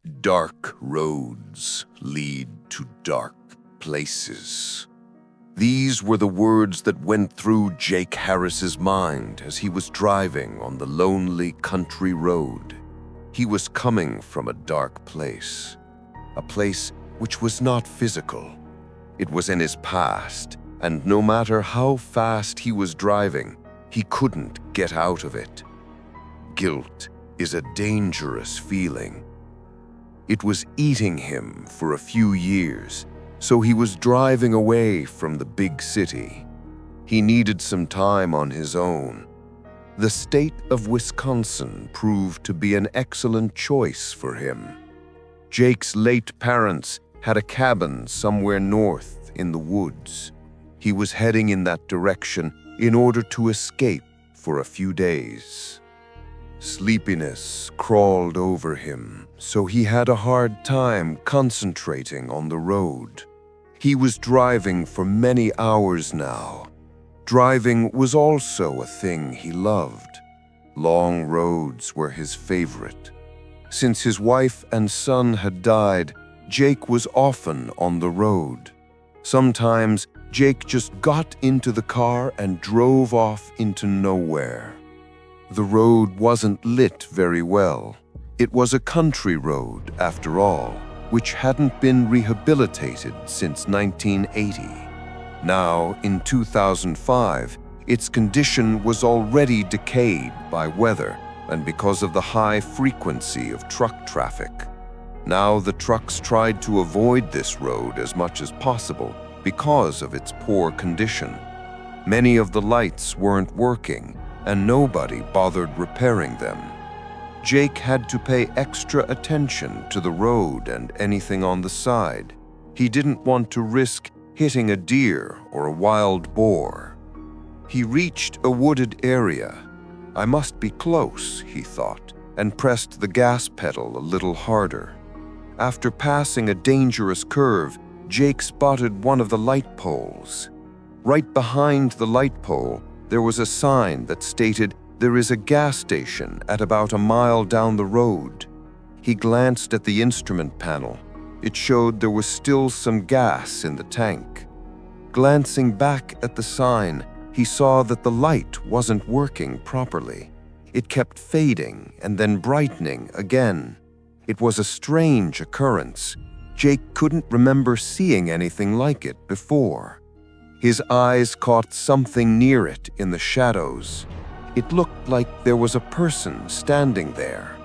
Dark roads lead to dark places. These were the words that went through Jake Harris's mind as he was driving on the lonely country road. He was coming from a dark place, a place which was not physical. It was in his past, and no matter how fast he was driving, he couldn't get out of it. Guilt is a dangerous feeling. It was eating him for a few years, so he was driving away from the big city. He needed some time on his own. The state of Wisconsin proved to be an excellent choice for him. Jake's late parents had a cabin somewhere north in the woods. He was heading in that direction in order to escape for a few days. Sleepiness crawled over him, so he had a hard time concentrating on the road. He was driving for many hours now. Driving was also a thing he loved. Long roads were his favorite. Since his wife and son had died, Jake was often on the road. Sometimes Jake just got into the car and drove off into nowhere. The road wasn't lit very well. It was a country road, after all, which hadn't been rehabilitated since 1980. Now, in 2005, its condition was already decayed by weather and because of the high frequency of truck traffic. Now the trucks tried to avoid this road as much as possible because of its poor condition. Many of the lights weren't working, and nobody bothered repairing them. Jake had to pay extra attention to the road and anything on the side. He didn't want to risk hitting a deer or a wild boar. He reached a wooded area. I must be close, he thought, and pressed the gas pedal a little harder. After passing a dangerous curve, Jake spotted one of the light poles. Right behind the light pole, there was a sign that stated, "There is a gas station at about a mile down the road." He glanced at the instrument panel. It showed there was still some gas in the tank. Glancing back at the sign, he saw that the light wasn't working properly. It kept fading and then brightening again. It was a strange occurrence. Jake couldn't remember seeing anything like it before. His eyes caught something near it in the shadows. It looked like there was a person standing there.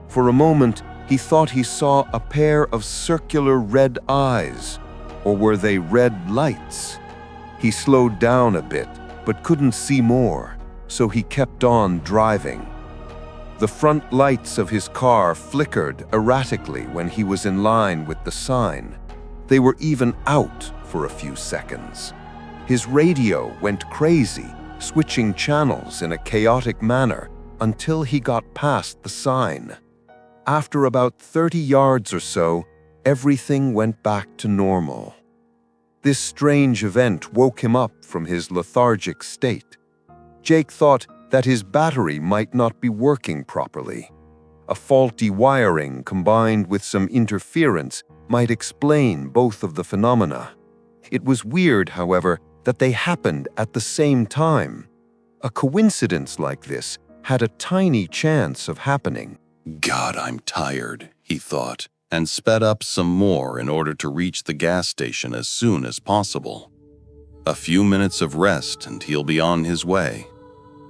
For a moment, he thought he saw a pair of circular red eyes, or were they red lights? He slowed down a bit, but couldn't see more, so he kept on driving. The front lights of his car flickered erratically when he was in line with the sign. They were even out for a few seconds. His radio went crazy, switching channels in a chaotic manner until he got past the sign. After about 30 yards or so, everything went back to normal. This strange event woke him up from his lethargic state. Jake thought that his battery might not be working properly. A faulty wiring combined with some interference might explain both of the phenomena. It was weird, however, that they happened at the same time. A coincidence like this had a tiny chance of happening. "God, I'm tired," he thought, and sped up some more in order to reach the gas station as soon as possible. A few minutes of rest and he'll be on his way.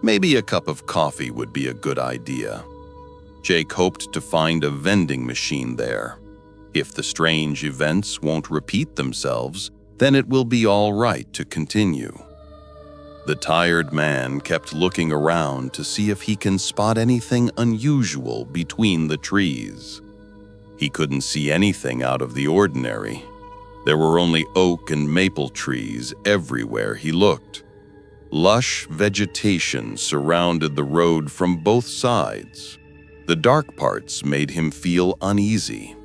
Maybe a cup of coffee would be a good idea. Jake hoped to find a vending machine there. If the strange events won't repeat themselves, then it will be all right to continue. The tired man kept looking around to see if he can spot anything unusual between the trees. He couldn't see anything out of the ordinary. There were only oak and maple trees everywhere he looked. Lush vegetation surrounded the road from both sides. The dark parts made him feel uneasy.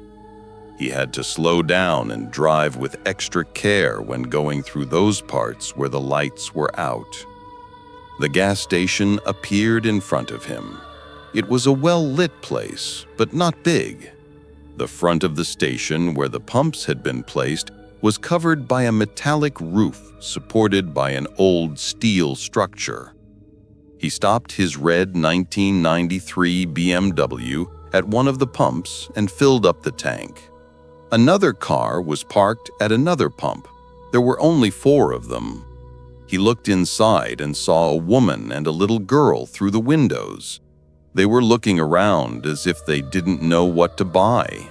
He had to slow down and drive with extra care when going through those parts where the lights were out. The gas station appeared in front of him. It was a well-lit place, but not big. The front of the station where the pumps had been placed was covered by a metallic roof supported by an old steel structure. He stopped his red 1993 BMW at one of the pumps and filled up the tank. Another car was parked at another pump. There were only 4 of them. He looked inside and saw a woman and a little girl through the windows. They were looking around as if they didn't know what to buy.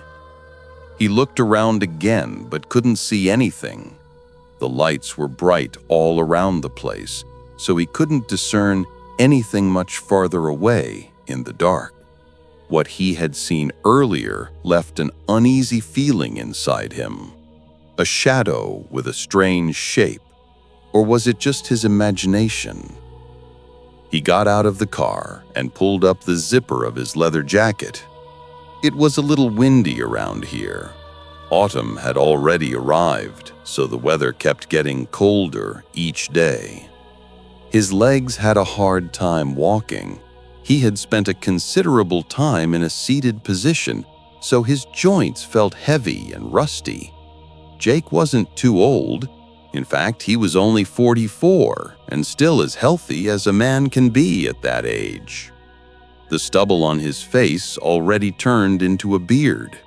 He looked around again but couldn't see anything. The lights were bright all around the place, so he couldn't discern anything much farther away in the dark. What he had seen earlier left an uneasy feeling inside him. A shadow with a strange shape. Or was it just his imagination? He got out of the car and pulled up the zipper of his leather jacket. It was a little windy around here. Autumn had already arrived, so the weather kept getting colder each day. His legs had a hard time walking. He had spent a considerable time in a seated position, so his joints felt heavy and rusty. Jake wasn't too old. In fact, he was only 44 and still as healthy as a man can be at that age. The stubble on his face already turned into a beard.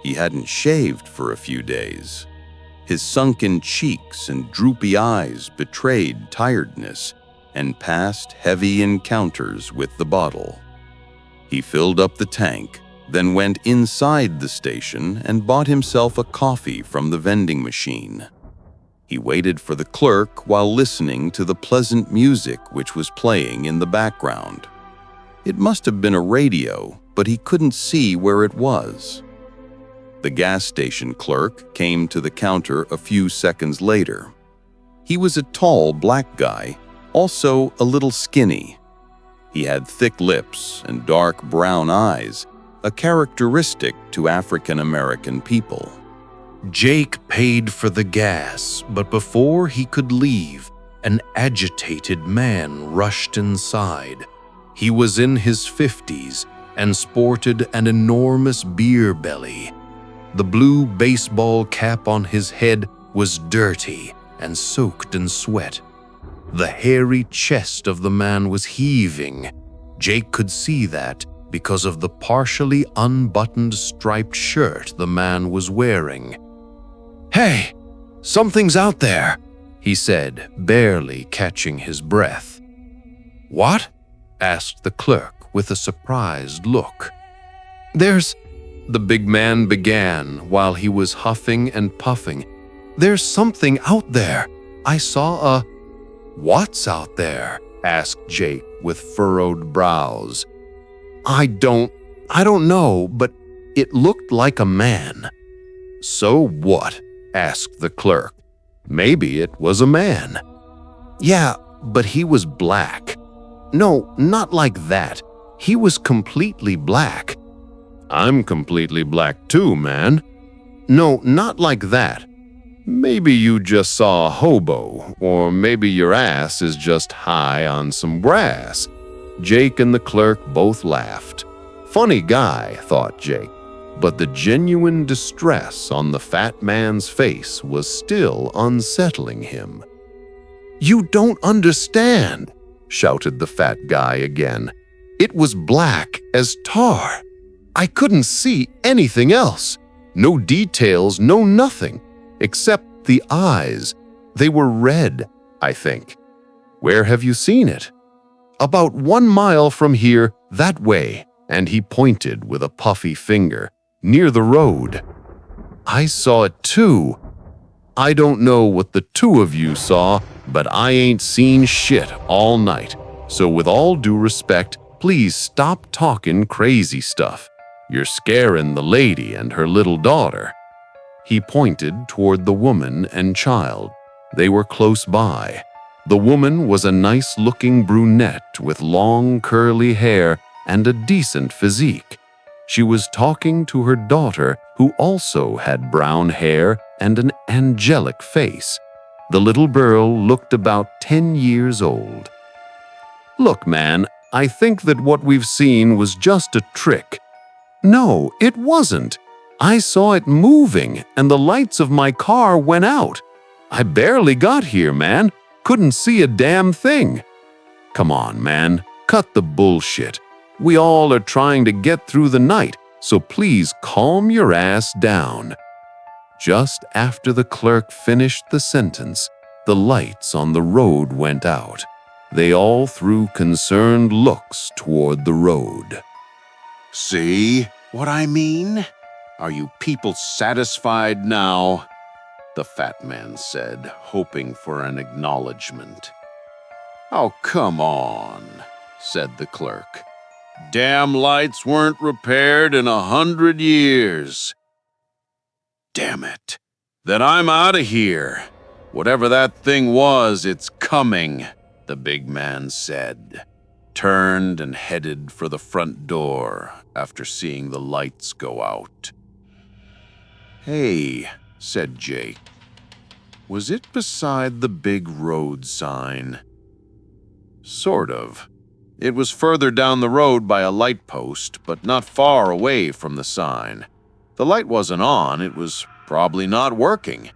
He hadn't shaved for a few days. His sunken cheeks and droopy eyes betrayed tiredness and past heavy encounters with the bottle. He filled up the tank, then went inside the station and bought himself a coffee from the vending machine. He waited for the clerk while listening to the pleasant music which was playing in the background. It must have been a radio, but he couldn't see where it was. The gas station clerk came to the counter a few seconds later. He was a tall black guy, also a little skinny. He had thick lips and dark brown eyes, a characteristic to African American people. Jake paid for the gas, but before he could leave, an agitated man rushed inside. He was in his 50s and sported an enormous beer belly. The blue baseball cap on his head was dirty and soaked in sweat. The hairy chest of the man was heaving. Jake could see that because of the partially unbuttoned striped shirt the man was wearing. "Hey, something's out there," he said, barely catching his breath. "What?" asked the clerk with a surprised look. The big man began while he was huffing and puffing. "There's something out there. I saw a—" "What's out there?" asked Jake with furrowed brows. I don't know, but it looked like a man." "So what?" asked the clerk. "Maybe it was a man." "Yeah, but he was black." "No, not like that. He was completely black." "I'm completely black too, man." "No, not like that. Maybe you just saw a hobo, or maybe your ass is just high on some grass." Jake and the clerk both laughed. Funny guy, thought Jake, but the genuine distress on the fat man's face was still unsettling him. "You don't understand," shouted the fat guy again. "It was black as tar. I couldn't see anything else. No details, no nothing, except the eyes. They were red, I think." "Where have you seen it?" "About 1 mile from here, that way," and he pointed with a puffy finger, "near the road." "I saw it too." "I don't know what the 2 of you saw, but I ain't seen shit all night. So with all due respect, please stop talking crazy stuff. You're scaring the lady and her little daughter." He pointed toward the woman and child. They were close by. The woman was a nice-looking brunette with long curly hair and a decent physique. She was talking to her daughter, who also had brown hair and an angelic face. The little girl looked about 10 years old. "Look, man, I think that what we've seen was just a trick." "No, it wasn't. I saw it moving and the lights of my car went out. I barely got here, man. Couldn't see a damn thing. Come on, man. Cut the bullshit. We all are trying to get through the night, so please calm your ass down." Just after the clerk finished the sentence, the lights on the road went out. They all threw concerned looks toward the road. "See what I mean? Are you people satisfied now?" the fat man said, hoping for an acknowledgement. "Oh, come on," said the clerk. "Damn lights weren't repaired in 100 years. Damn it. Then I'm out of here. Whatever that thing was, it's coming," the big man said, turned and headed for the front door after seeing the lights go out. "Hey," said Jake. "Was it beside the big road sign?" "Sort of. It was further down the road by a light post, but not far away from the sign. The light wasn't on, it was probably not working.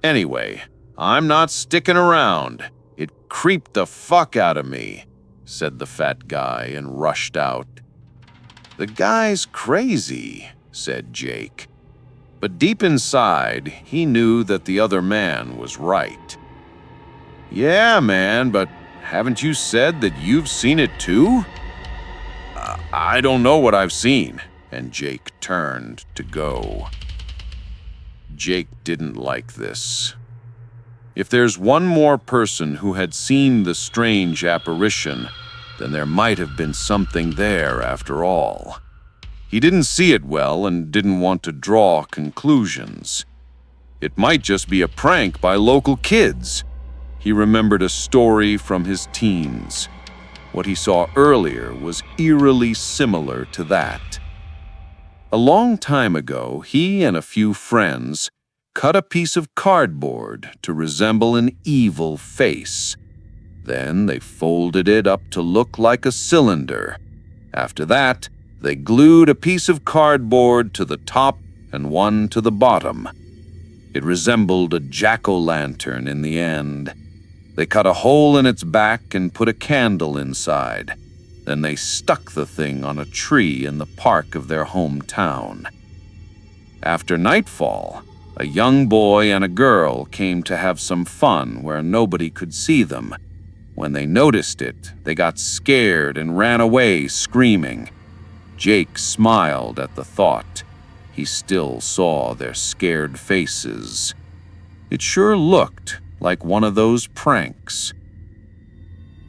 Anyway, I'm not sticking around. It creeped the fuck out of me," said the fat guy and rushed out. "The guy's crazy," said Jake. But deep inside, he knew that the other man was right. "Yeah, man, but haven't you said that you've seen it too?" I don't know what I've seen," and Jake turned to go. Jake didn't like this. If there's one more person who had seen the strange apparition, then there might have been something there after all. He didn't see it well and didn't want to draw conclusions. It might just be a prank by local kids. He remembered a story from his teens. What he saw earlier was eerily similar to that. A long time ago, he and a few friends cut a piece of cardboard to resemble an evil face. Then they folded it up to look like a cylinder. After that, they glued a piece of cardboard to the top and one to the bottom. It resembled a jack-o'-lantern in the end. They cut a hole in its back and put a candle inside. Then they stuck the thing on a tree in the park of their hometown. After nightfall, a young boy and a girl came to have some fun where nobody could see them. When they noticed it, they got scared and ran away screaming. Jake smiled at the thought. He still saw their scared faces. It sure looked like one of those pranks.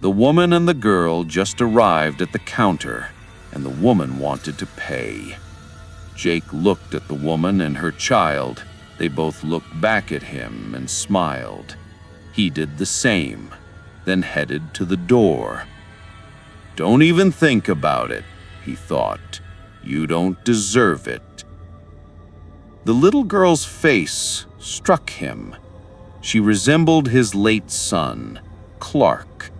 The woman and the girl just arrived at the counter, and the woman wanted to pay. Jake looked at the woman and her child. They both looked back at him and smiled. He did the same, then headed to the door. "Don't even think about it," he thought. "You don't deserve it." The little girl's face struck him. She resembled his late son, Clark.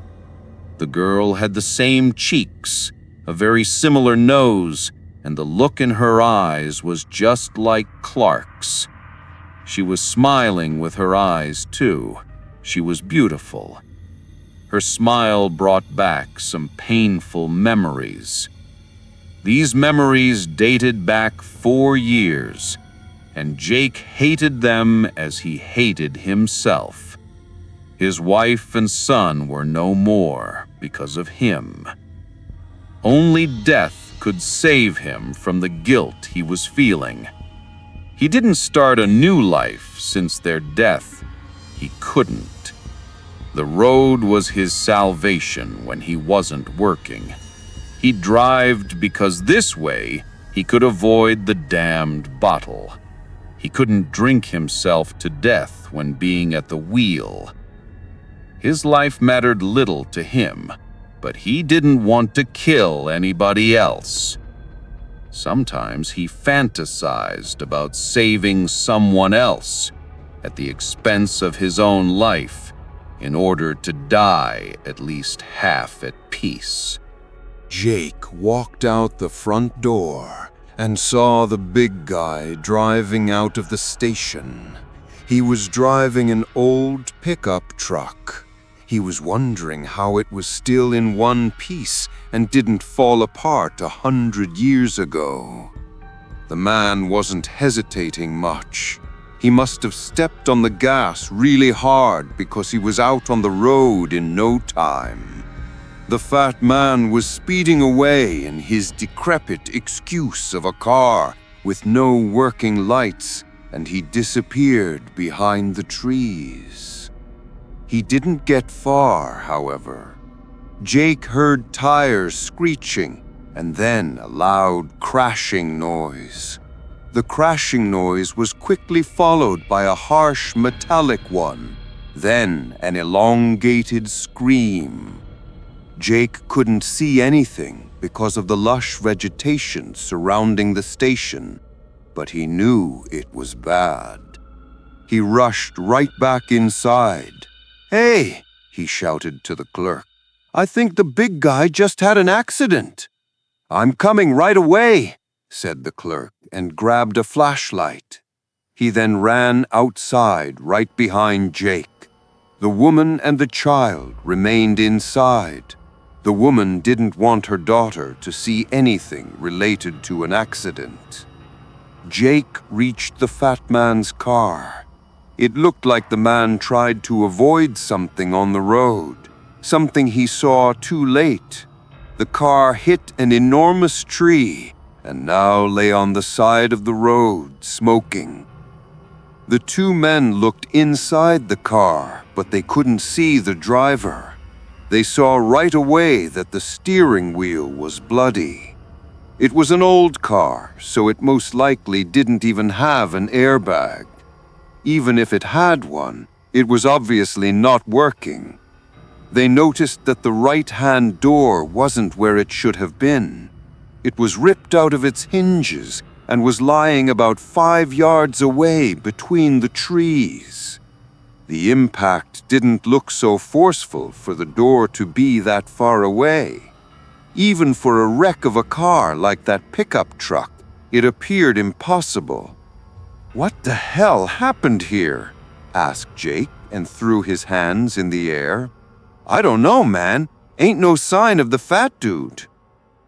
The girl had the same cheeks, a very similar nose, and the look in her eyes was just like Clark's. She was smiling with her eyes, too. She was beautiful. Her smile brought back some painful memories. These memories dated back 4 years, and Jake hated them as he hated himself. His wife and son were no more because of him. Only death could save him from the guilt he was feeling. He didn't start a new life since their death. He couldn't. The road was his salvation when he wasn't working. He drived because this way he could avoid the damned bottle. He couldn't drink himself to death when being at the wheel. His life mattered little to him, but he didn't want to kill anybody else. Sometimes he fantasized about saving someone else at the expense of his own life in order to die at least half at peace. Jake walked out the front door and saw the big guy driving out of the station. He was driving an old pickup truck. He was wondering how it was still in one piece and didn't fall apart 100 years ago. The man wasn't hesitating much. He must have stepped on the gas really hard because he was out on the road in no time. The fat man was speeding away in his decrepit excuse of a car with no working lights, and he disappeared behind the trees. He didn't get far, however. Jake heard tires screeching and then a loud crashing noise. The crashing noise was quickly followed by a harsh metallic one, then an elongated scream. Jake couldn't see anything because of the lush vegetation surrounding the station, but he knew it was bad. He rushed right back inside. "Hey!" he shouted to the clerk. "I think the big guy just had an accident." "I'm coming right away," said the clerk, and grabbed a flashlight. He then ran outside right behind Jake. The woman and the child remained inside. The woman didn't want her daughter to see anything related to an accident. Jake reached the fat man's car. It looked like the man tried to avoid something on the road, something he saw too late. The car hit an enormous tree and now lay on the side of the road, smoking. The two men looked inside the car, but they couldn't see the driver. They saw right away that the steering wheel was bloody. It was an old car, so it most likely didn't even have an airbag. Even if it had one, it was obviously not working. They noticed that the right-hand door wasn't where it should have been. It was ripped out of its hinges and was lying about 5 yards away between the trees. The impact didn't look so forceful for the door to be that far away. Even for a wreck of a car like that pickup truck, it appeared impossible. "What the hell happened here?" asked Jake and threw his hands in the air. "I don't know, man. Ain't no sign of the fat dude."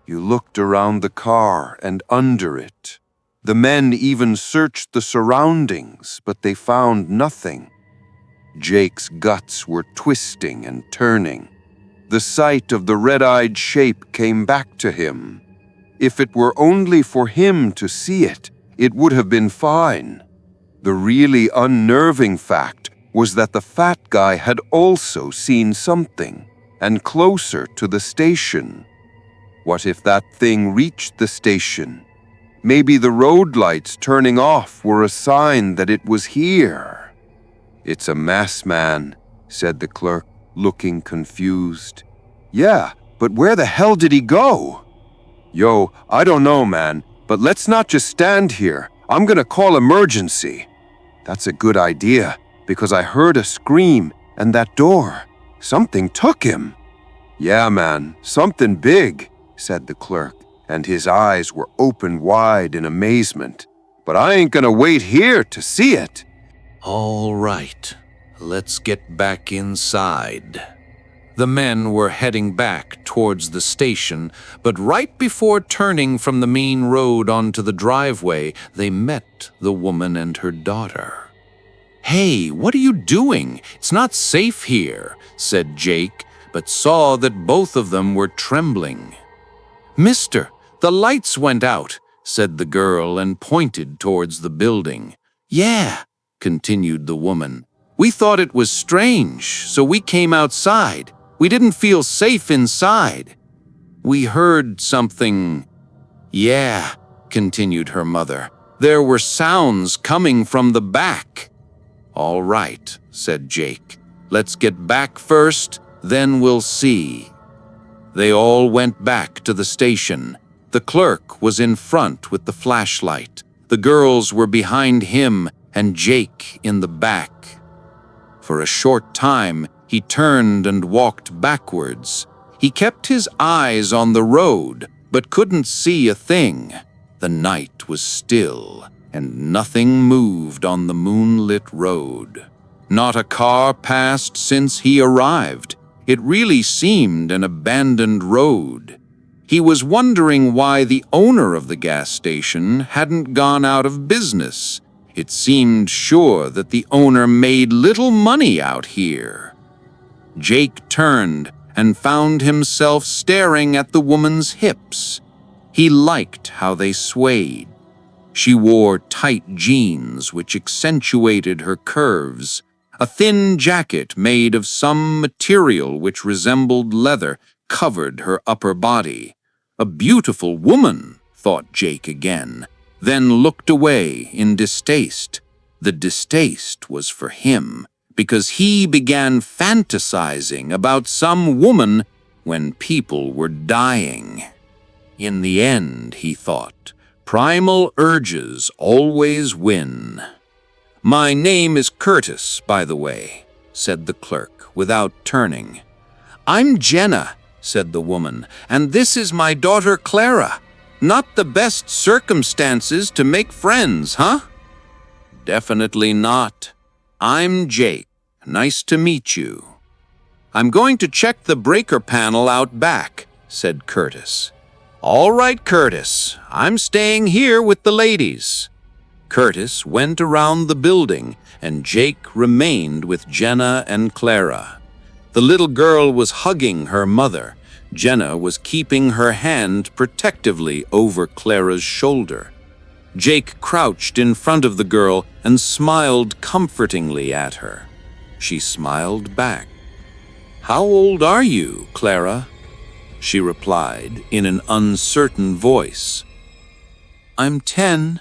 You looked around the car and under it. The men even searched the surroundings, but they found nothing. Jake's guts were twisting and turning. The sight of the red-eyed shape came back to him. If it were only for him to see it, it would have been fine. The really unnerving fact was that the fat guy had also seen something, and closer to the station. What if that thing reached the station? Maybe the road lights turning off were a sign that it was here. "It's a mess, man," said the clerk, looking confused. "Yeah, but where the hell did he go?" "Yo, I don't know, man, but let's not just stand here. I'm gonna call emergency." "That's a good idea, because I heard a scream and that door. Something took him." "Yeah, man, something big," said the clerk, and his eyes were open wide in amazement. "But I ain't gonna wait here to see it." All right, let's get back inside. The men were heading back towards the station, but right before turning from the main road onto the driveway, they met the woman and her daughter. "Hey, what are you doing? It's not safe here," said Jake, but saw that both of them were trembling. "Mister, the lights went out," said the girl and pointed towards the building. "Yeah," continued the woman. "We thought it was strange, so we came outside. We didn't feel safe inside. We heard something." "Yeah," continued her mother. "There were sounds coming from the back." "All right," said Jake. "Let's get back first, then we'll see." They all went back to the station. The clerk was in front with the flashlight. The girls were behind him and Jake in the back. For a short time, he turned and walked backwards. He kept his eyes on the road, but couldn't see a thing. The night was still, and nothing moved on the moonlit road. Not a car passed since he arrived. It really seemed an abandoned road. He was wondering why the owner of the gas station hadn't gone out of business. It seemed sure that the owner made little money out here. Jake turned and found himself staring at the woman's hips. He liked how they swayed. She wore tight jeans which accentuated her curves. A thin jacket made of some material which resembled leather covered her upper body. A beautiful woman, thought Jake again, then looked away in distaste. The distaste was for him, because he began fantasizing about some woman when people were dying. In the end, he thought, primal urges always win. "My name is Curtis, by the way," said the clerk, without turning. "I'm Jenna," said the woman, "and this is my daughter Clara. Not the best circumstances to make friends, huh?" "Definitely not. I'm Jake. Nice to meet you." "I'm going to check the breaker panel out back," said Curtis. "All right, Curtis. I'm staying here with the ladies." Curtis went around the building, and Jake remained with Jenna and Clara. The little girl was hugging her mother. Jenna was keeping her hand protectively over Clara's shoulder. Jake crouched in front of the girl and smiled comfortingly at her. She smiled back. "How old are you, Clara?" she replied in an uncertain voice. "I'm 10.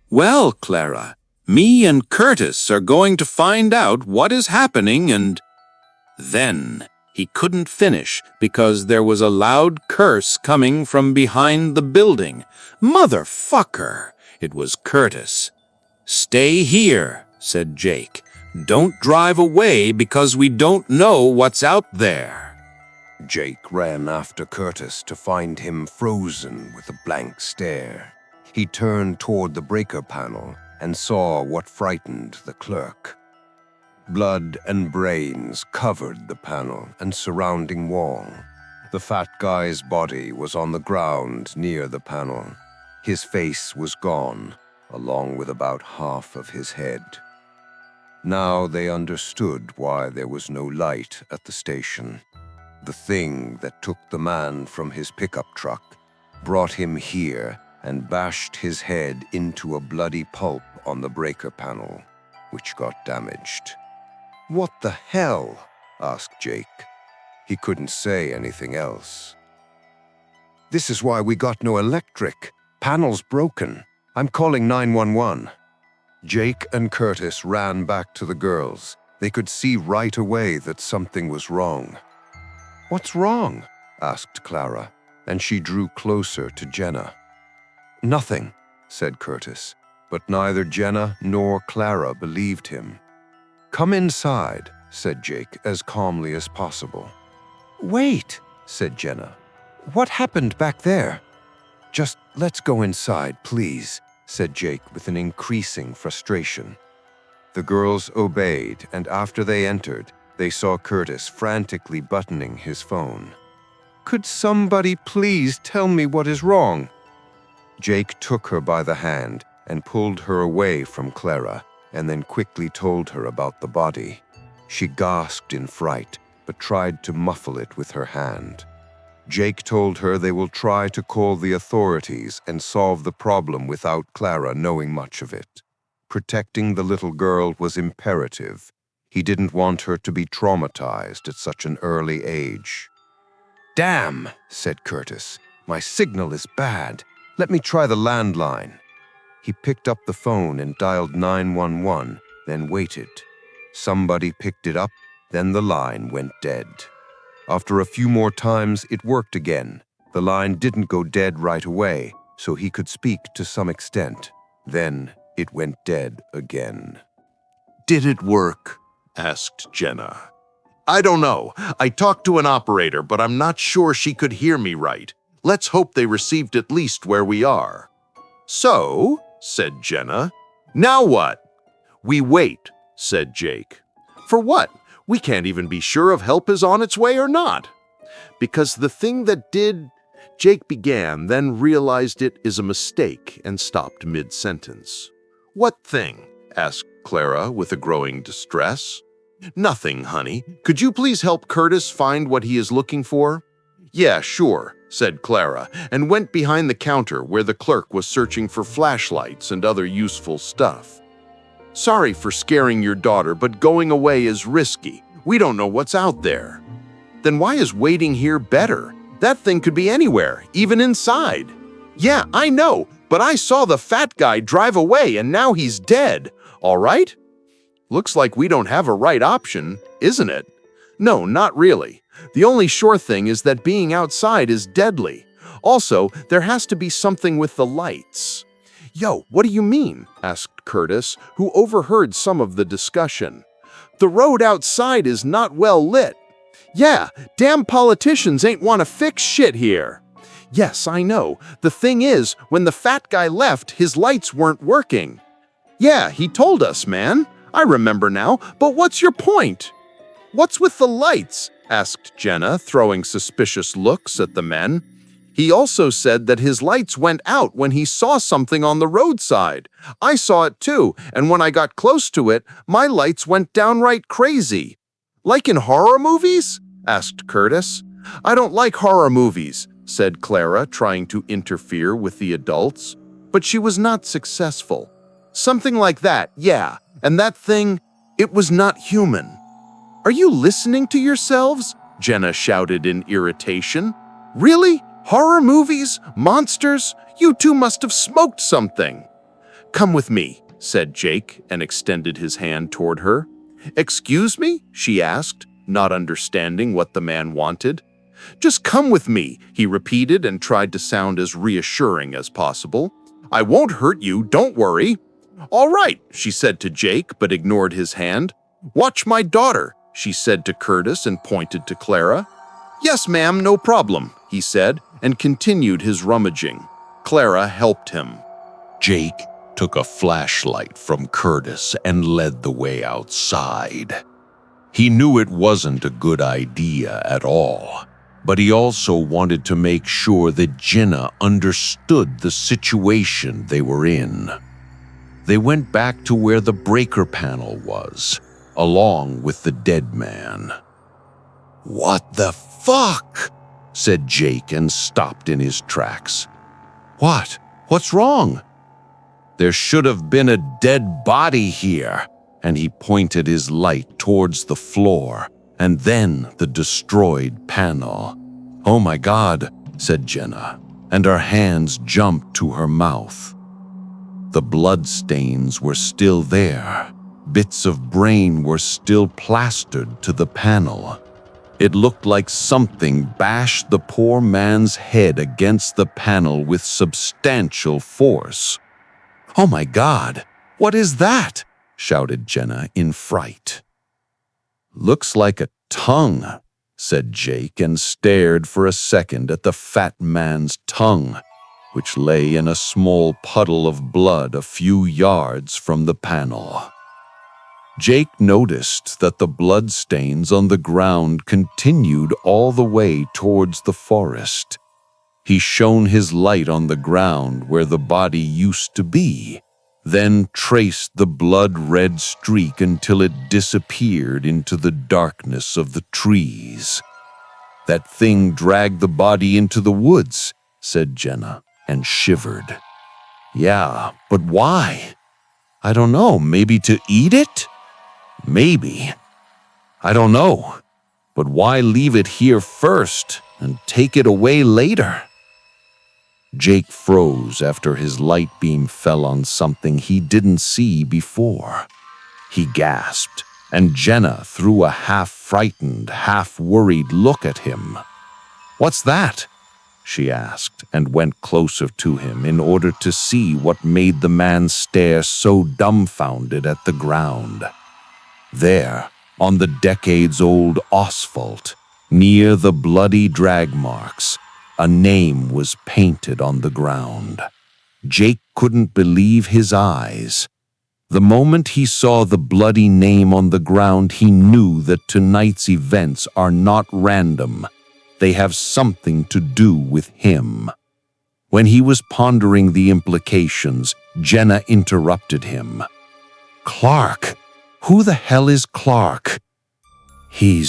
"Well, Clara, me and Curtis are going to find out what is happening and—" Then he couldn't finish because there was a loud curse coming from behind the building. "Motherfucker!" It was Curtis. "Stay here," said Jake. "Don't drive away because we don't know what's out there." Jake ran after Curtis to find him frozen with a blank stare. He turned toward the breaker panel and saw what frightened the clerk. Blood and brains covered the panel and surrounding wall. The fat guy's body was on the ground near the panel. His face was gone, along with about half of his head. Now they understood why there was no light at the station. The thing that took the man from his pickup truck brought him here and bashed his head into a bloody pulp on the breaker panel, which got damaged. "What the hell?" asked Jake. He couldn't say anything else. "This is why we got no electric. Panel's broken. I'm calling 911. Jake and Curtis ran back to the girls. They could see right away that something was wrong. "What's wrong?" asked Clara, and she drew closer to Jenna. "Nothing," said Curtis, but neither Jenna nor Clara believed him. "Come inside," said Jake as calmly as possible. "Wait," said Jenna. "What happened back there?" "Just let's go inside, please," said Jake with an increasing frustration. The girls obeyed, and after they entered, they saw Curtis frantically buttoning his phone. "Could somebody please tell me what is wrong?" Jake took her by the hand and pulled her away from Clara, and then quickly told her about the body. She gasped in fright, but tried to muffle it with her hand. Jake told her they will try to call the authorities and solve the problem without Clara knowing much of it. Protecting the little girl was imperative. He didn't want her to be traumatized at such an early age. "Damn," said Curtis. "My signal is bad. Let me try the landline." He picked up the phone and dialed 911, then waited. Somebody picked it up, then the line went dead. After a few more times, it worked again. The line didn't go dead right away, so he could speak to some extent. Then it went dead again. "Did it work?" asked Jenna. "I don't know. I talked to an operator, but I'm not sure she could hear me right. Let's hope they received at least where we are." "So," said Jenna. "Now what?" "We wait," said Jake. "For what? We can't even be sure if help is on its way or not." "Because the thing that did—" Jake began, then realized it is a mistake and stopped mid-sentence. "What thing?" asked Clara with a growing distress. "Nothing, honey. Could you please help Curtis find what he is looking for?" "Yeah, sure," said Clara, and went behind the counter where the clerk was searching for flashlights and other useful stuff. "Sorry for scaring your daughter, but going away is risky. We don't know what's out there." "Then why is waiting here better? That thing could be anywhere, even inside." "Yeah, I know, but I saw the fat guy drive away and now he's dead. All right?" "Looks like we don't have a right option, isn't it?" "No, not really. The only sure thing is that being outside is deadly. Also, there has to be something with the lights." "Yo, what do you mean?" asked Curtis, who overheard some of the discussion. "The road outside is not well lit." "Yeah, damn politicians ain't want to fix shit here." "Yes, I know. The thing is, when the fat guy left, his lights weren't working." "Yeah, he told us, man. I remember now, but what's your point?" "What's with the lights?" asked Jenna, throwing suspicious looks at the men. "He also said that his lights went out when he saw something on the roadside. I saw it too, and when I got close to it, my lights went downright crazy." "Like in horror movies?" asked Curtis. "I don't like horror movies," said Clara, trying to interfere with the adults. But she was not successful. "Something like that, yeah. And that thing, it was not human." "Are you listening to yourselves?" Jenna shouted in irritation. "Really? Horror movies? Monsters? You two must have smoked something." "Come with me," said Jake, and extended his hand toward her. "Excuse me?" she asked, not understanding what the man wanted. "Just come with me," he repeated and tried to sound as reassuring as possible. "I won't hurt you, don't worry." "All right," she said to Jake, but ignored his hand. "Watch my daughter," she said to Curtis and pointed to Clara. "Yes, ma'am, no problem," he said, and continued his rummaging. Clara helped him. Jake took a flashlight from Curtis and led the way outside. He knew it wasn't a good idea at all, but he also wanted to make sure that Jenna understood the situation they were in. They went back to where the breaker panel was, along with the dead man. "What the fuck?" said Jake and stopped in his tracks. "What? What's wrong?" "There should have been a dead body here," and he pointed his light towards the floor and then the destroyed panel. "Oh my God," said Jenna, and her hands jumped to her mouth. The bloodstains were still there. Bits of brain were still plastered to the panel. It looked like something bashed the poor man's head against the panel with substantial force. "Oh my God, what is that?" shouted Jenna in fright. "Looks like a tongue," said Jake and stared for a second at the fat man's tongue, which lay in a small puddle of blood a few yards from the panel. Jake noticed that the bloodstains on the ground continued all the way towards the forest. He shone his light on the ground where the body used to be, then traced the blood-red streak until it disappeared into the darkness of the trees. "That thing dragged the body into the woods," said Jenna, and shivered. "Yeah, but why? I don't know, maybe to eat it? Maybe. I don't know. But why leave it here first and take it away later?" Jake froze after his light beam fell on something he didn't see before. He gasped, and Jenna threw a half-frightened, half-worried look at him. "What's that?" she asked, and went closer to him in order to see what made the man stare so dumbfounded at the ground. There, on the decades-old asphalt, near the bloody drag marks, a name was painted on the ground. Jake couldn't believe his eyes. The moment he saw the bloody name on the ground, he knew that tonight's events are not random. They have something to do with him. When he was pondering the implications, Jenna interrupted him. "Clark? Who the hell is Clark?" He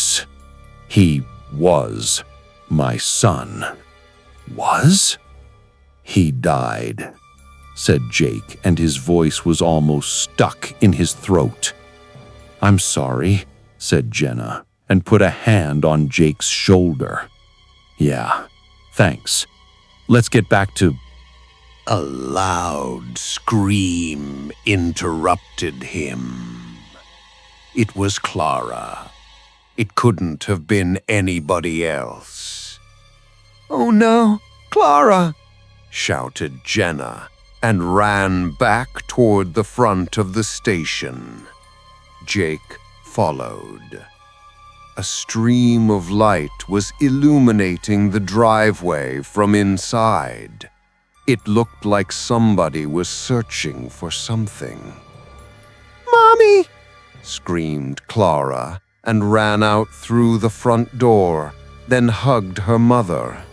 was my son." "Was?" "He died," said Jake, and his voice was almost stuck in his throat. "I'm sorry," said Jenna, and put a hand on Jake's shoulder. "Yeah, thanks. Let's get back to—" A loud scream interrupted him. It was Clara. It couldn't have been anybody else. "Oh no, Clara!" shouted Jenna, and ran back toward the front of the station. Jake followed. A stream of light was illuminating the driveway from inside. It looked like somebody was searching for something. "Mommy!" screamed Clara, and ran out through the front door, then hugged her mother.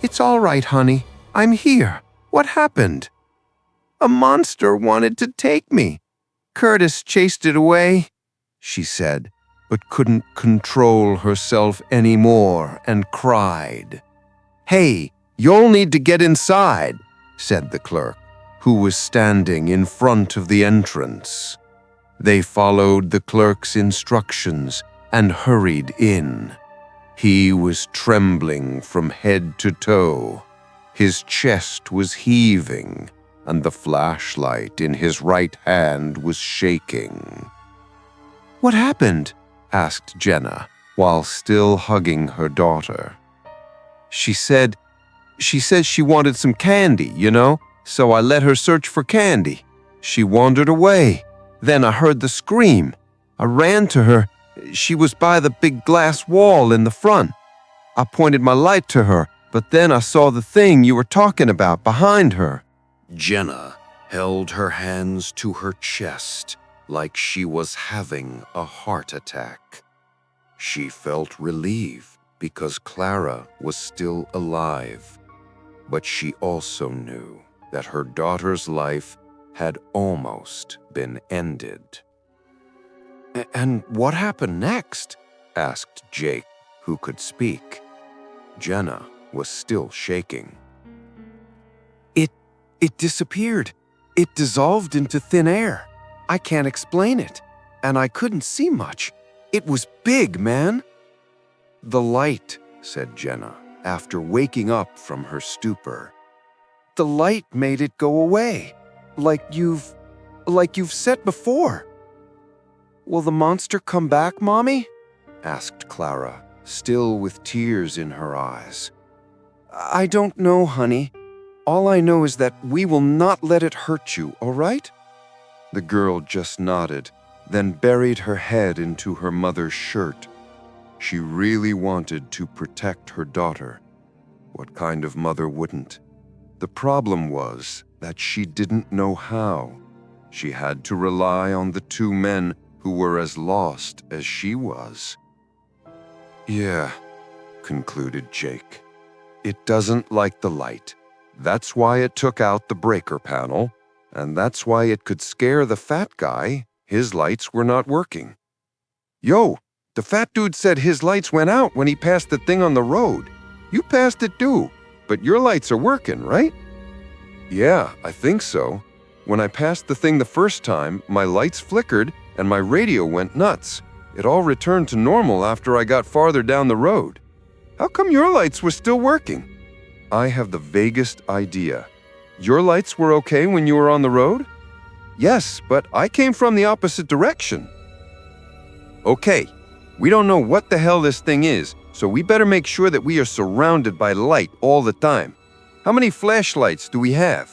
"It's all right, honey. I'm here. What happened?" "A monster wanted to take me. Curtis chased it away," she said, but couldn't control herself anymore and cried. "Hey, you'll need to get inside," said the clerk, who was standing in front of the entrance. They followed the clerk's instructions and hurried in. He was trembling from head to toe. His chest was heaving, and the flashlight in his right hand was shaking. "What happened?" asked Jenna, while still hugging her daughter. She said she wanted some candy, so I let her search for candy. She wandered away. Then I heard the scream. I ran to her. She was by the big glass wall in the front. I pointed my light to her, but then I saw the thing you were talking about behind her." Jenna held her hands to her chest like she was having a heart attack. She felt relief because Clara was still alive, but she also knew that her daughter's life had almost been ended. "And what happened next?" asked Jake, who could speak. Jenna was still shaking. It disappeared. It dissolved into thin air. I can't explain it, and I couldn't see much. It was big, man." "The light," said Jenna, after waking up from her stupor. "The light made it go away, like you've said before." "Will the monster come back, Mommy?" asked Clara, still with tears in her eyes. "I don't know, honey. All I know is that we will not let it hurt you, all right?" The girl just nodded, then buried her head into her mother's shirt. She really wanted to protect her daughter. What kind of mother wouldn't? The problem was that she didn't know how. She had to rely on the two men who were as lost as she was. "Yeah," concluded Jake. "It doesn't like the light. That's why it took out the breaker panel, and that's why it could scare the fat guy. His lights were not working." "Yo, the fat dude said his lights went out when he passed the thing on the road. You passed it too, but your lights are working, right?" "Yeah, I think so. When I passed the thing the first time, my lights flickered and my radio went nuts. It all returned to normal after I got farther down the road. How come your lights were still working?" "I have the vaguest idea. Your lights were okay when you were on the road?" "Yes, but I came from the opposite direction." "Okay, we don't know what the hell this thing is, so we better make sure that we are surrounded by light all the time. How many flashlights do we have?"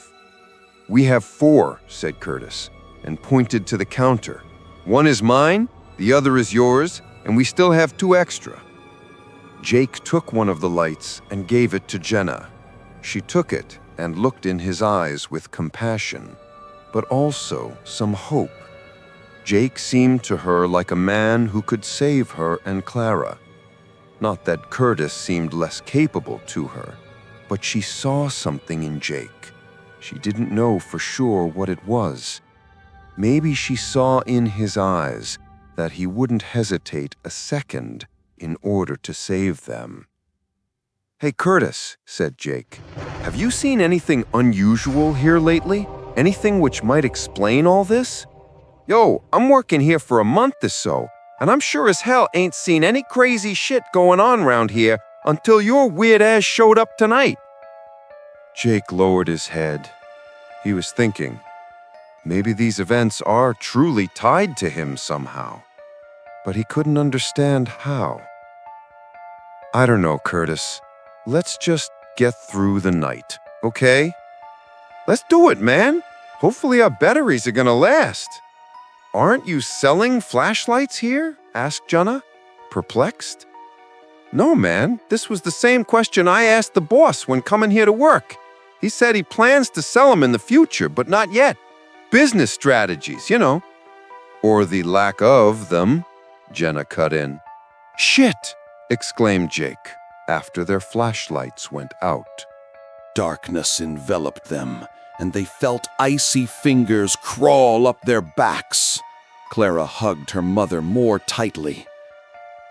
"We have 4, said Curtis, and pointed to the counter. "One is mine, the other is yours, and we still have 2 extra." Jake took one of the lights and gave it to Jenna. She took it and looked in his eyes with compassion, but also some hope. Jake seemed to her like a man who could save her and Clara. Not that Curtis seemed less capable to her, but she saw something in Jake. She didn't know for sure what it was. Maybe she saw in his eyes that he wouldn't hesitate a second in order to save them. "Hey, Curtis," said Jake, "have you seen anything unusual here lately? Anything which might explain all this? Yo, I'm working here for a month or so, and I'm sure as hell ain't seen any crazy shit going on around here until your weird ass showed up tonight." Jake lowered his head. He was thinking, maybe these events are truly tied to him somehow, but he couldn't understand how. "I don't know, Curtis. Let's just get through the night, okay?" "Let's do it, man. Hopefully our batteries are gonna last." "Aren't you selling flashlights here?" asked Jenna, perplexed. "No, man. This was the same question I asked the boss when coming here to work. He said he plans to sell them in the future, but not yet. Business strategies, you know." "Or the lack of them," Jenna cut in. "Shit!" exclaimed Jake after their flashlights went out. Darkness enveloped them, and they felt icy fingers crawl up their backs. Clara hugged her mother more tightly.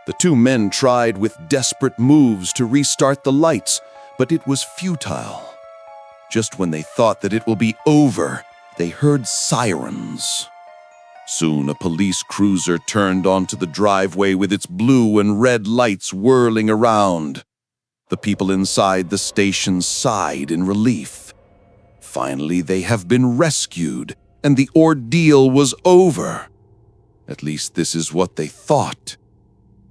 The two men tried with desperate moves to restart the lights, but it was futile. Just when they thought that it will be over, they heard sirens. Soon a police cruiser turned onto the driveway with its blue and red lights whirling around. The people inside the station sighed in relief. Finally, they have been rescued, and the ordeal was over. At least this is what they thought.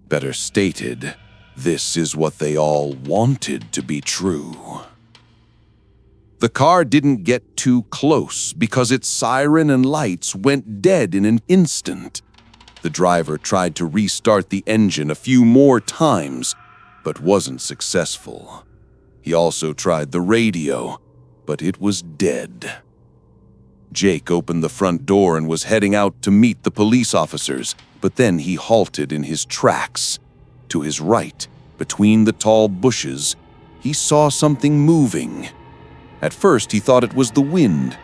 Better stated, this is what they all wanted to be true. The car didn't get too close because its siren and lights went dead in an instant. The driver tried to restart the engine a few more times, but wasn't successful. He also tried the radio, but it was dead. Jake opened the front door and was heading out to meet the police officers, but then he halted in his tracks. To his right, between the tall bushes, he saw something moving. At first, he thought it was the wind,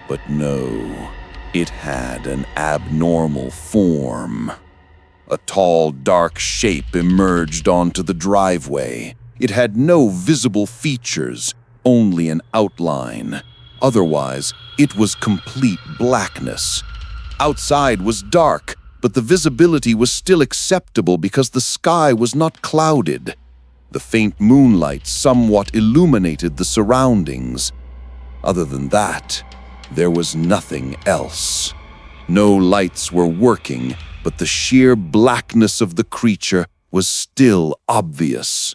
but no, it had an abnormal form. A tall, dark shape emerged onto the driveway. It had no visible features, only an outline. Otherwise, it was complete blackness. Outside was dark, but the visibility was still acceptable because the sky was not clouded. The faint moonlight somewhat illuminated the surroundings. Other than that, there was nothing else. No lights were working, but the sheer blackness of the creature was still obvious.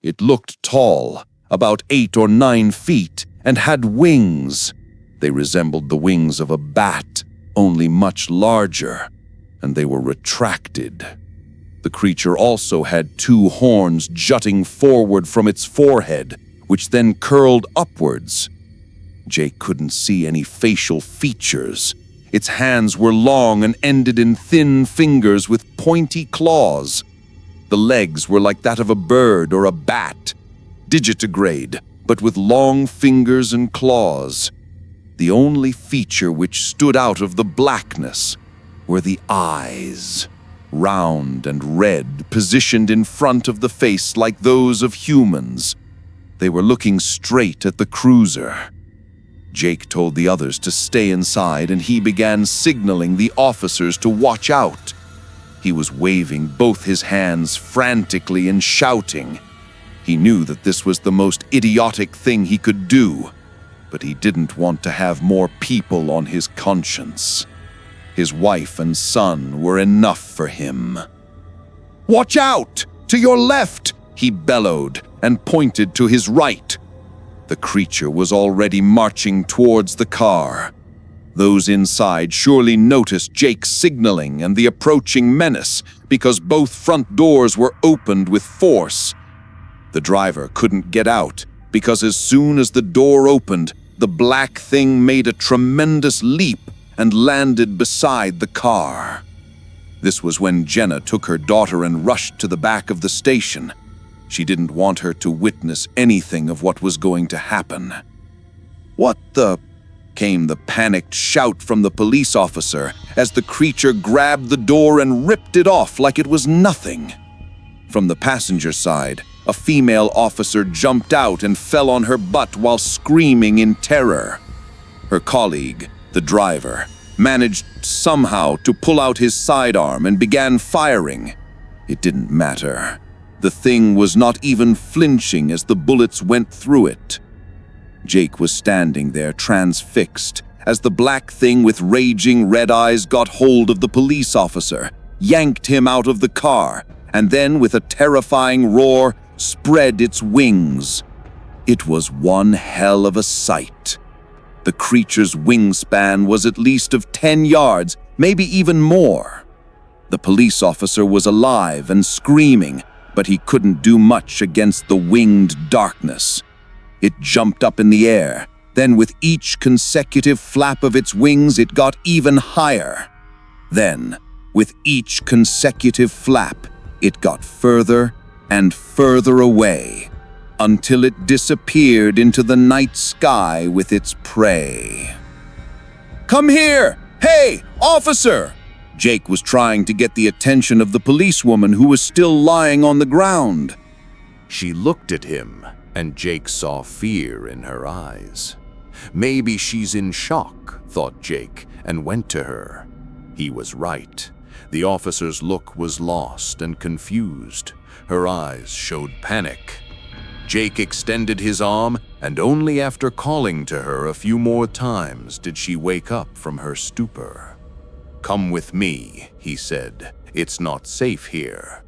It looked tall, about 8 or 9 feet, and had wings. They resembled the wings of a bat, only much larger, and they were retracted. The creature also had 2 horns jutting forward from its forehead, which then curled upwards. Jake couldn't see any facial features. Its hands were long and ended in thin fingers with pointy claws. The legs were like that of a bird or a bat, digitigrade, but with long fingers and claws. The only feature which stood out of the blackness were the eyes, round and red, positioned in front of the face like those of humans. They were looking straight at the cruiser. Jake told the others to stay inside, and he began signaling the officers to watch out. He was waving both his hands frantically and shouting. He knew that this was the most idiotic thing he could do, but he didn't want to have more people on his conscience. His wife and son were enough for him. "Watch out! To your left!" he bellowed and pointed to his right. The creature was already marching towards the car. Those inside surely noticed Jake's signaling and the approaching menace because both front doors were opened with force. The driver couldn't get out because as soon as the door opened, the black thing made a tremendous leap and landed beside the car. This was when Jenna took her daughter and rushed to the back of the station. She didn't want her to witness anything of what was going to happen. "What the?" came the panicked shout from the police officer as the creature grabbed the door and ripped it off like it was nothing. From the passenger side, a female officer jumped out and fell on her butt while screaming in terror. Her colleague, the driver, managed somehow to pull out his sidearm and began firing. It didn't matter. The thing was not even flinching as the bullets went through it. Jake was standing there transfixed as the black thing with raging red eyes got hold of the police officer, yanked him out of the car, and then with a terrifying roar, spread its wings. It was one hell of a sight. The creature's wingspan was at least of 10 yards, maybe even more. The police officer was alive and screaming, but he couldn't do much against the winged darkness. It jumped up in the air. Then with each consecutive flap of its wings, it got even higher. Then, with each consecutive flap, it got further and further away, until it disappeared into the night sky with its prey. "Come here! Hey, officer!" Jake was trying to get the attention of the policewoman who was still lying on the ground. She looked at him, and Jake saw fear in her eyes. Maybe she's in shock, thought Jake, and went to her. He was right. The officer's look was lost and confused. Her eyes showed panic. Jake extended his arm, and only after calling to her a few more times did she wake up from her stupor. "Come with me," he said. "It's not safe here."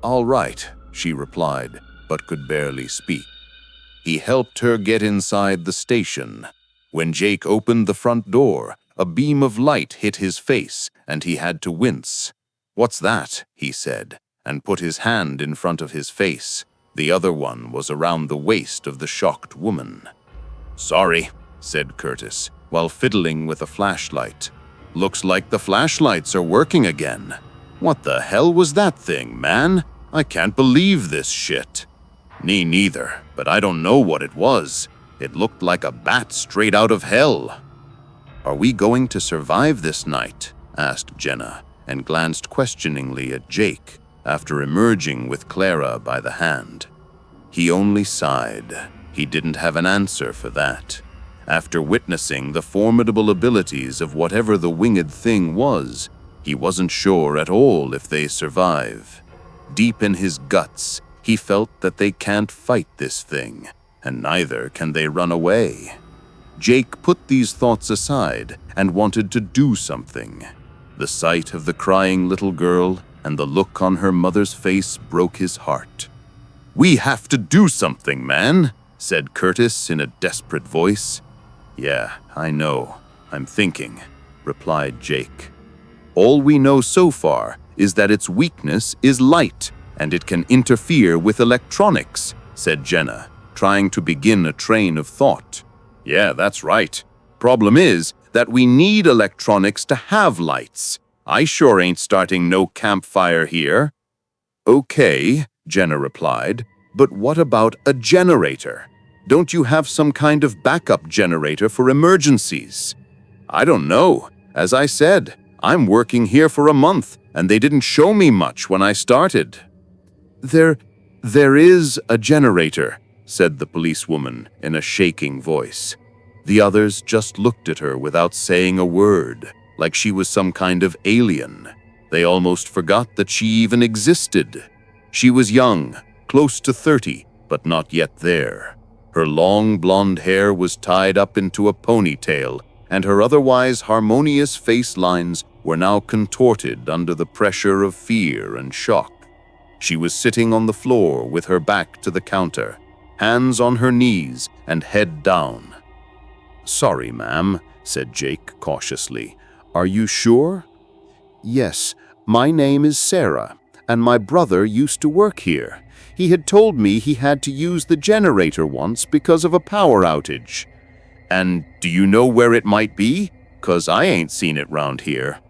All right," she replied, but could barely speak. He helped her get inside the station. When Jake opened the front door, a beam of light hit his face, and he had to wince. "What's that?" he said, and put his hand in front of his face. The other one was around the waist of the shocked woman. "Sorry," said Curtis, while fiddling with a flashlight. "Looks like the flashlights are working again. What the hell was that thing, man? I can't believe this shit." "Me neither, but I don't know what it was. It looked like a bat straight out of hell." "Are we going to survive this night?" asked Jenna, and glanced questioningly at Jake after emerging with Clara by the hand. He only sighed. He didn't have an answer for that. After witnessing the formidable abilities of whatever the winged thing was, he wasn't sure at all if they survive. Deep in his guts, he felt that they can't fight this thing, and neither can they run away. Jake put these thoughts aside and wanted to do something. The sight of the crying little girl and the look on her mother's face broke his heart. "We have to do something, man," said Curtis in a desperate voice. "Yeah, I know. I'm thinking," replied Jake. "All we know so far is that its weakness is light, and it can interfere with electronics," said Jenna, trying to begin a train of thought. "Yeah, that's right. Problem is that we need electronics to have lights. I sure ain't starting no campfire here." "Okay," Jenna replied, "but what about a generator? Don't you have some kind of backup generator for emergencies?" "I don't know. As I said, I'm working here for a month, and they didn't show me much when I started." There is a generator," said the policewoman in a shaking voice. The others just looked at her without saying a word, like she was some kind of alien. They almost forgot that she even existed. She was young, close to 30, but not yet there. Her long blonde hair was tied up into a ponytail, and her otherwise harmonious face lines were now contorted under the pressure of fear and shock. She was sitting on the floor with her back to the counter, hands on her knees and head down. "Sorry, ma'am," said Jake cautiously. "Are you sure?" "Yes, my name is Sarah, and my brother used to work here. He had told me he had to use the generator once because of a power outage. And do you know where it might be? 'Cause I ain't seen it round here.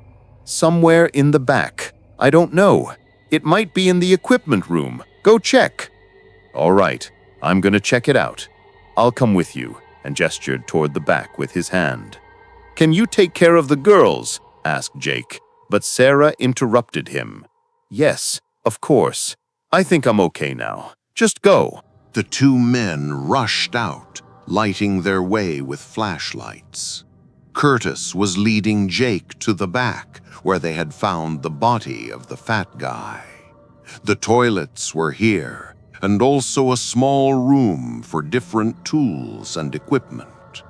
Somewhere in the back. I don't know. It might be in the equipment room. Go check. All right, I'm gonna check it out. I'll come with you, and gestured toward the back with his hand. Can you take care of the girls? Asked Jake, but Sarah interrupted him. Yes, of course. I think I'm okay now. Just go. The two men rushed out, lighting their way with flashlights. Curtis was leading Jake to the back, where they had found the body of the fat guy. The toilets were here, and also a small room for different tools and equipment.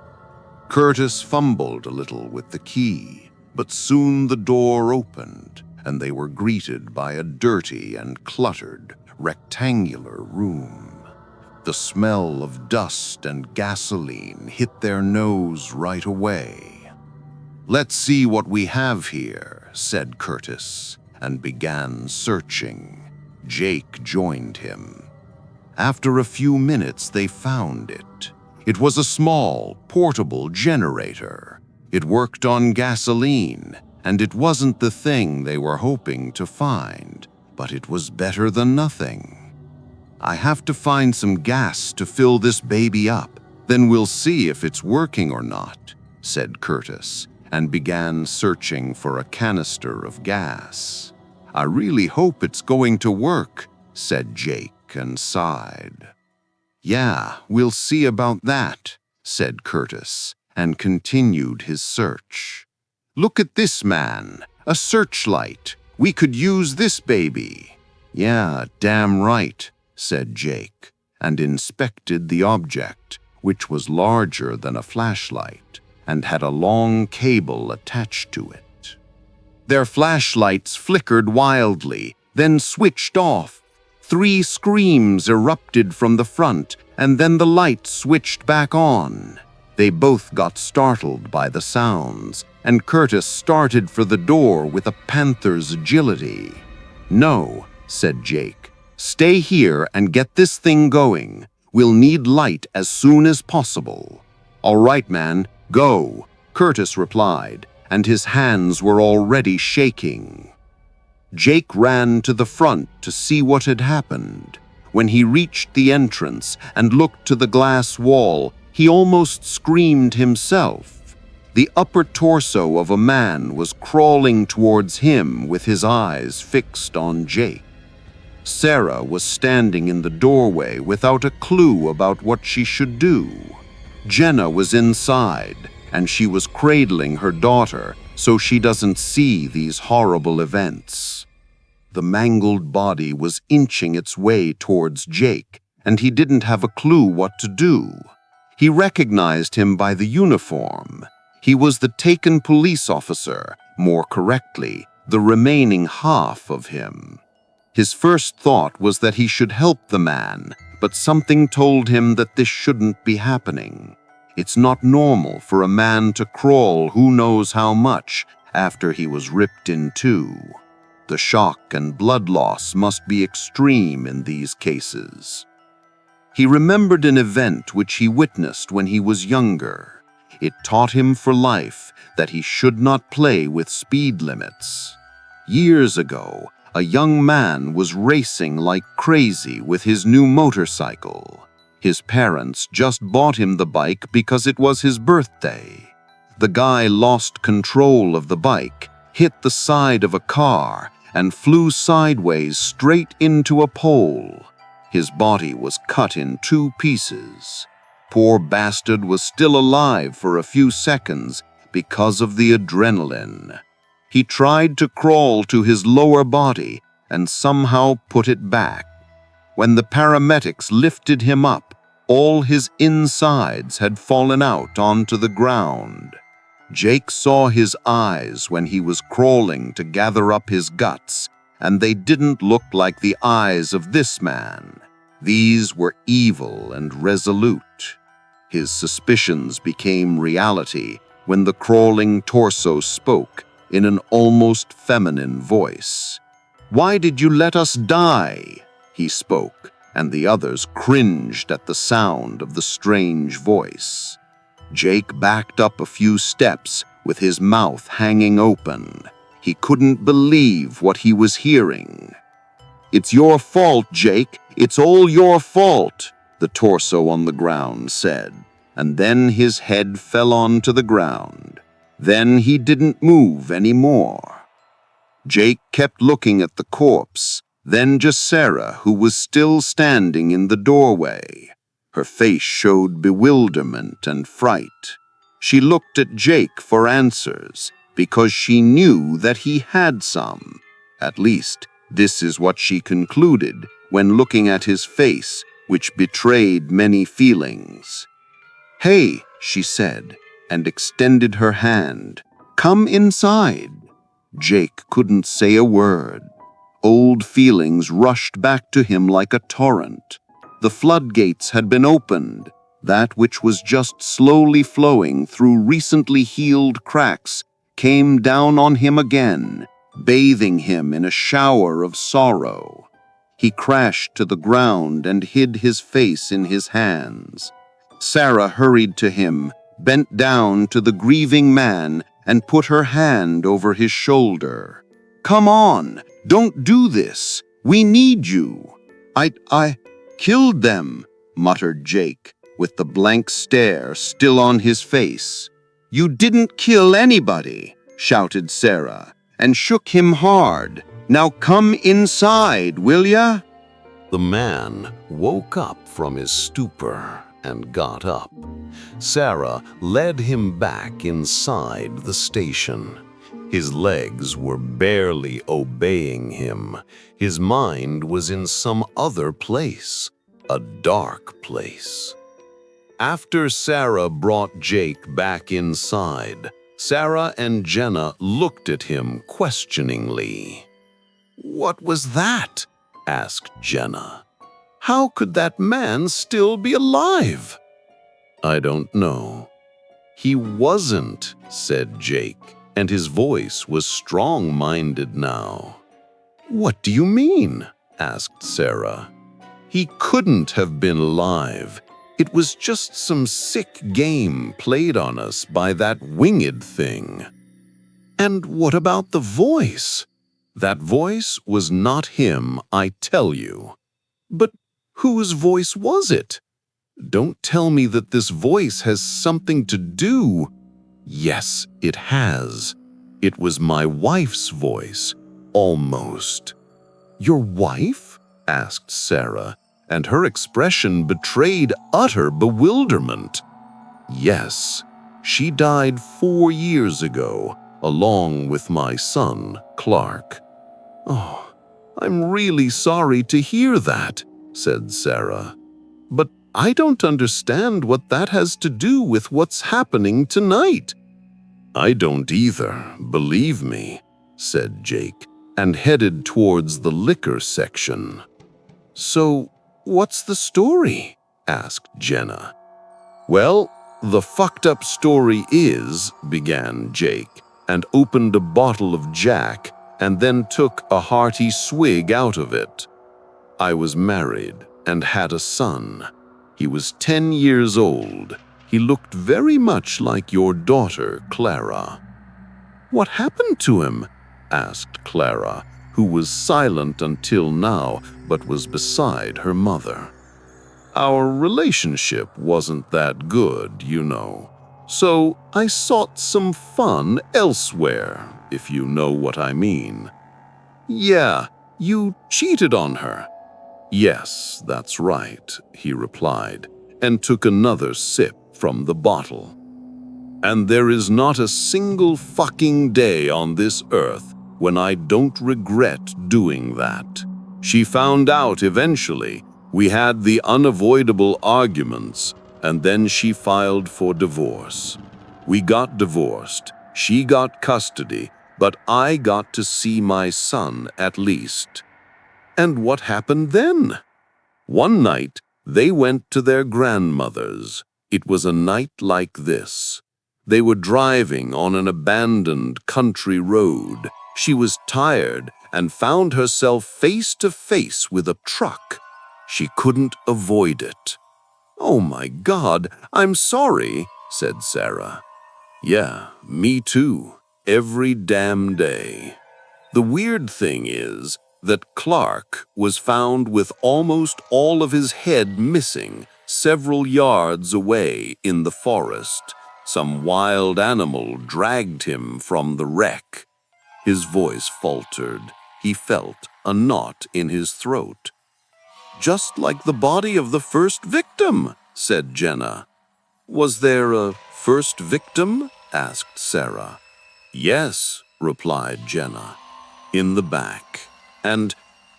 Curtis fumbled a little with the key, but soon the door opened, and they were greeted by a dirty and cluttered, rectangular room. The smell of dust and gasoline hit their nose right away. "Let's see what we have here," said Curtis, and began searching. Jake joined him. After a few minutes, they found it. It was a small, portable generator. It worked on gasoline, and it wasn't the thing they were hoping to find, but it was better than nothing. "I have to find some gas to fill this baby up, then we'll see if it's working or not," said Curtis, and began searching for a canister of gas. "I really hope it's going to work," said Jake and sighed. "Yeah, we'll see about that," said Curtis, and continued his search. "Look at this, man, a searchlight. We could use this baby." "Yeah, damn right," said Jake, and inspected the object, which was larger than a flashlight and had a long cable attached to it. Their flashlights flickered wildly, then switched off. 3 screams erupted from the front, and then the light switched back on. They both got startled by the sounds, and Curtis started for the door with a panther's agility. "No," said Jake. "Stay here and get this thing going. We'll need light as soon as possible." "All right, man, go," Curtis replied, and his hands were already shaking. Jake ran to the front to see what had happened. When he reached the entrance and looked to the glass wall, he almost screamed himself. The upper torso of a man was crawling towards him with his eyes fixed on Jake. Sarah was standing in the doorway without a clue about what she should do. Jenna was inside, and she was cradling her daughter so she doesn't see these horrible events. The mangled body was inching its way towards Jake, and he didn't have a clue what to do. He recognized him by the uniform. He was the taken police officer, more correctly, the remaining half of him. His first thought was that he should help the man, but something told him that this shouldn't be happening. It's not normal for a man to crawl who knows how much after he was ripped in two. The shock and blood loss must be extreme in these cases. He remembered an event which he witnessed when he was younger. It taught him for life that he should not play with speed limits. Years ago, a young man was racing like crazy with his new motorcycle. His parents just bought him the bike because it was his birthday. The guy lost control of the bike, hit the side of a car, and flew sideways straight into a pole. His body was cut in 2 pieces. Poor bastard was still alive for a few seconds because of the adrenaline. He tried to crawl to his lower body and somehow put it back. When the paramedics lifted him up, all his insides had fallen out onto the ground. Jake saw his eyes when he was crawling to gather up his guts, and they didn't look like the eyes of this man. These were evil and resolute. His suspicions became reality when the crawling torso spoke in an almost feminine voice. "Why did you let us die?" he spoke, and the others cringed at the sound of the strange voice. Jake backed up a few steps with his mouth hanging open. He couldn't believe what he was hearing. "It's your fault, Jake. It's all your fault," the torso on the ground said, and then his head fell onto the ground. Then he didn't move anymore. Jake kept looking at the corpse, then just Sarah, who was still standing in the doorway. Her face showed bewilderment and fright. She looked at Jake for answers, because she knew that he had some. At least, this is what she concluded when looking at his face, which betrayed many feelings. "Hey," she said, and extended her hand. "Come inside." Jake couldn't say a word. Old feelings rushed back to him like a torrent. The floodgates had been opened. That which was just slowly flowing through recently healed cracks came down on him again, bathing him in a shower of sorrow. He crashed to the ground and hid his face in his hands. Sarah hurried to him, bent down to the grieving man, and put her hand over his shoulder. "Come on, don't do this. We need you." I killed them," muttered Jake, with the blank stare still on his face. "You didn't kill anybody," shouted Sarah, and shook him hard. "Now come inside, will ya?" The man woke up from his stupor and got up. Sarah led him back inside the station. His legs were barely obeying him. His mind was in some other place, a dark place. After Sarah brought Jake back inside, Sarah and Jenna looked at him questioningly. "What was that?" asked Jenna. "How could that man still be alive?" "I don't know." "He wasn't," said Jake, and his voice was strong-minded now. "What do you mean?" asked Sarah. "He couldn't have been alive. It was just some sick game played on us by that winged thing." "And what about the voice?" "That voice was not him, I tell you." "But whose voice was it?" "Don't tell me that this voice has something to do." "Yes, it has. It was my wife's voice, almost." "Your wife?" asked Sarah, and her expression betrayed utter bewilderment. "Yes, she died 4 years ago, along with my son, Clark." "Oh, I'm really sorry to hear that," said Sarah. "But I don't understand what that has to do with what's happening tonight." "I don't either, believe me," said Jake, and headed towards the liquor section. "So, what's the story?" asked Jenna. "Well, the fucked up story is," began Jake, and opened a bottle of Jack and then took a hearty swig out of it. "I was married and had a son. He was 10 years old. He looked very much like your daughter, Clara." "What happened to him?" asked Clara, who was silent until now but was beside her mother. "Our relationship wasn't that good, you know, so I sought some fun elsewhere, if you know what I mean." "Yeah, you cheated on her." "Yes, that's right," he replied, and took another sip from the bottle. "And there is not a single fucking day on this earth when I don't regret doing that. She found out eventually. We had the unavoidable arguments, and then she filed for divorce. We got divorced. She got custody, but I got to see my son at least." "And what happened then?" "One night, they went to their grandmother's. It was a night like this. They were driving on an abandoned country road. She was tired, and found herself face to face with a truck. She couldn't avoid it. "Oh my God, I'm sorry," said Sarah. "Yeah, me too, every damn day." The weird thing is that Clark was found with almost all of his head missing several yards away in the forest. Some wild animal dragged him from the wreck. His voice faltered. He felt a knot in his throat. "Just like the body of the first victim," said Jenna. "Was there a first victim?" asked Sarah. "Yes," replied Jenna, "in the back. And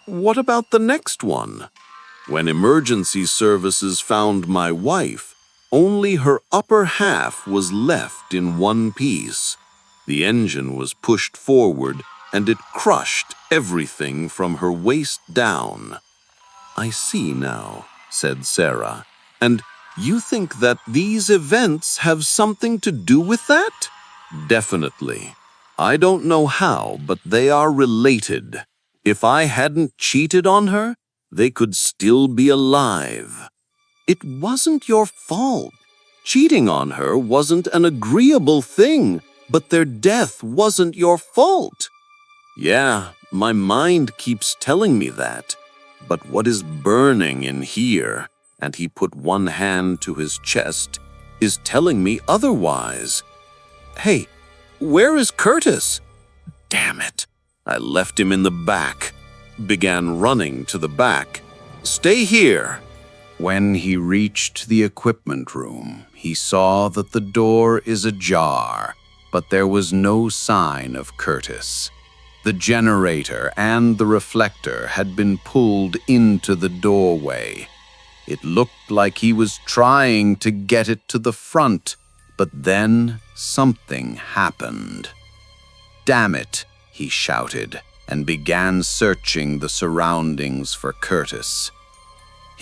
what about the next one? When emergency services found my wife, only her upper half was left in one piece. The engine was pushed forward and it crushed everything from her waist down." "I see now," said Sarah. "And you think that these events have something to do with that?" "Definitely. I don't know how, but they are related. If I hadn't cheated on her, they could still be alive." "It wasn't your fault. Cheating on her wasn't an agreeable thing, but their death wasn't your fault." "Yeah, my mind keeps telling me that. But what is burning in here," and he put one hand to his chest, "is telling me otherwise. Hey, where is Curtis? Damn it. I left him in the back." Began running to the back. "Stay here." When he reached the equipment room, he saw that the door is ajar, but there was no sign of Curtis. The generator and the reflector had been pulled into the doorway. It looked like he was trying to get it to the front, but then something happened. "Damn it," he shouted, and began searching the surroundings for Curtis.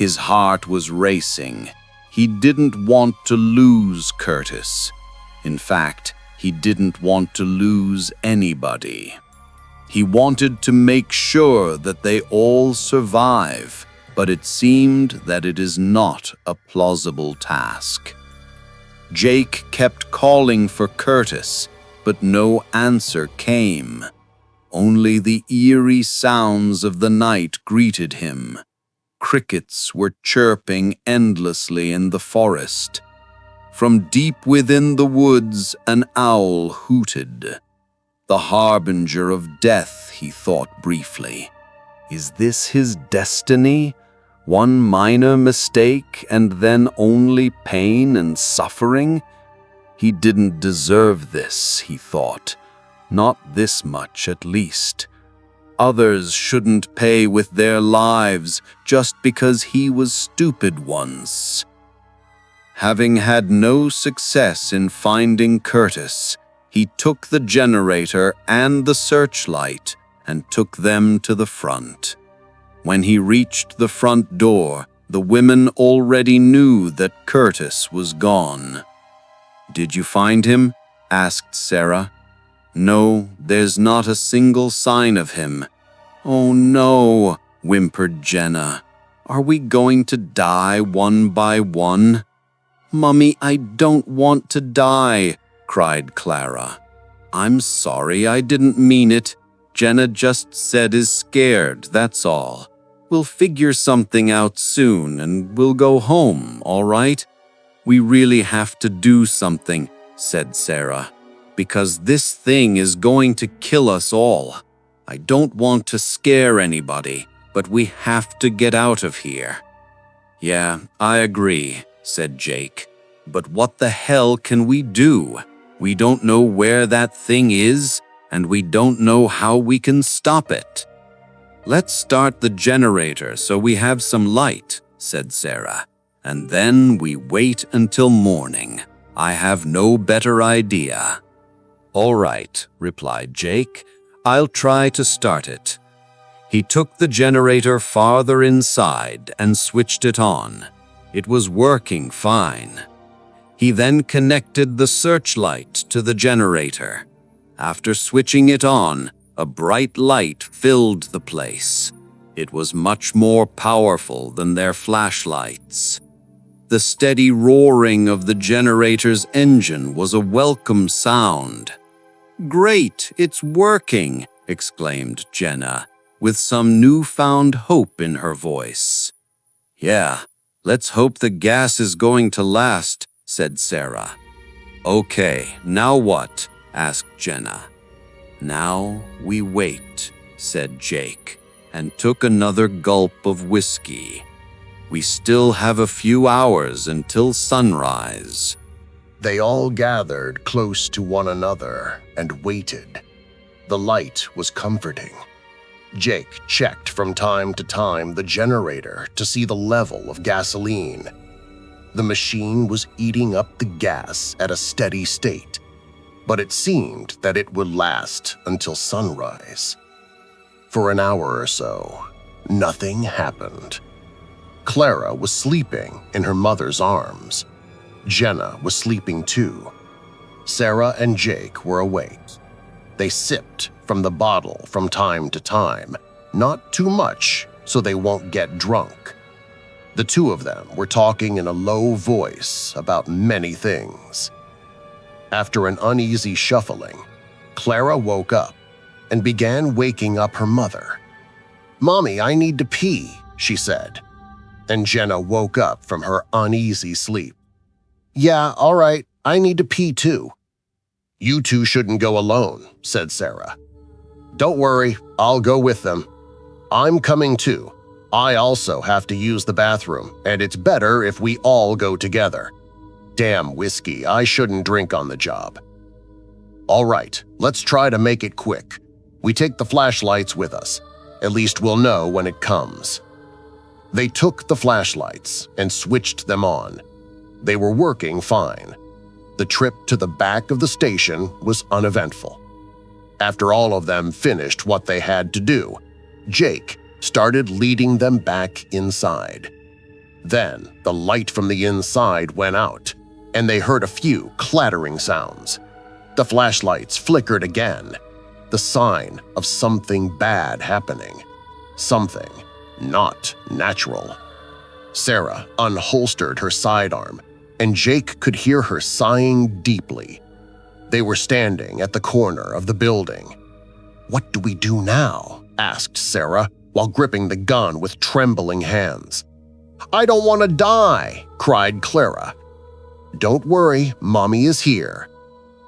His heart was racing. He didn't want to lose Curtis. In fact, he didn't want to lose anybody. He wanted to make sure that they all survive, but it seemed that it is not a plausible task. Jake kept calling for Curtis, but no answer came. Only the eerie sounds of the night greeted him. Crickets were chirping endlessly in the forest. From deep within the woods, an owl hooted. The harbinger of death, he thought briefly. Is this his destiny? One minor mistake and then only pain and suffering? He didn't deserve this, he thought. Not this much, at least. Others shouldn't pay with their lives just because he was stupid once. Having had no success in finding Curtis, he took the generator and the searchlight and took them to the front. When he reached the front door, the women already knew that Curtis was gone. "Did you find him?" asked Sarah. "No, there's not a single sign of him." "Oh no," whimpered Jenna. "Are we going to die one by one?" "Mummy, I don't want to die," cried Clara. "I'm sorry, I didn't mean it. Jenna just said is scared, that's all. We'll figure something out soon and we'll go home, all right?" "We really have to do something," said Sarah, "because this thing is going to kill us all. I don't want to scare anybody, but we have to get out of here." "Yeah, I agree," said Jake. "But what the hell can we do? We don't know where that thing is, and we don't know how we can stop it." "Let's start the generator so we have some light," said Sarah. "And then we wait until morning. I have no better idea." "All right," replied Jake. "I'll try to start it." He took the generator farther inside and switched it on. It was working fine. He then connected the searchlight to the generator. After switching it on, A bright light filled the place. It was much more powerful than their flashlights. The steady roaring of the generator's engine was a welcome sound. "Great, it's working!" exclaimed Jenna, with some newfound hope in her voice. "Yeah, let's hope the gas is going to last," said Sarah. "Okay, now what?" asked Jenna. "Now we wait," said Jake, and took another gulp of whiskey. "We still have a few hours until sunrise." They all gathered close to one another and waited. The light was comforting. Jake checked from time to time the generator to see the level of gasoline. The machine was eating up the gas at a steady state, but it seemed that it would last until sunrise. For an hour or so, nothing happened. Clara was sleeping in her mother's arms. Jenna was sleeping too. Sarah and Jake were awake. They sipped from the bottle from time to time, not too much so they won't get drunk. The two of them were talking in a low voice about many things. After an uneasy shuffling, Clara woke up and began waking up her mother. "Mommy, I need to pee," she said, and Jenna woke up from her uneasy sleep. "Yeah, all right, I need to pee too." "You two shouldn't go alone," said Sarah. "Don't worry, I'll go with them. I'm coming too. I also have to use the bathroom, and it's better if we all go together. Damn whiskey, I shouldn't drink on the job." "All right, let's try to make it quick. We take the flashlights with us. At least we'll know when it comes." They took the flashlights and switched them on. They were working fine. The trip to the back of the station was uneventful. After all of them finished what they had to do, Jake started leading them back inside. Then the light from the inside went out, and they heard a few clattering sounds. The flashlights flickered again, the sign of something bad happening, something not natural. Sarah unholstered her sidearm, and Jake could hear her sighing deeply. They were standing at the corner of the building. "What do we do now?" asked Sarah, while gripping the gun with trembling hands. "I don't want to die!" cried Clara. "Don't worry, Mommy is here."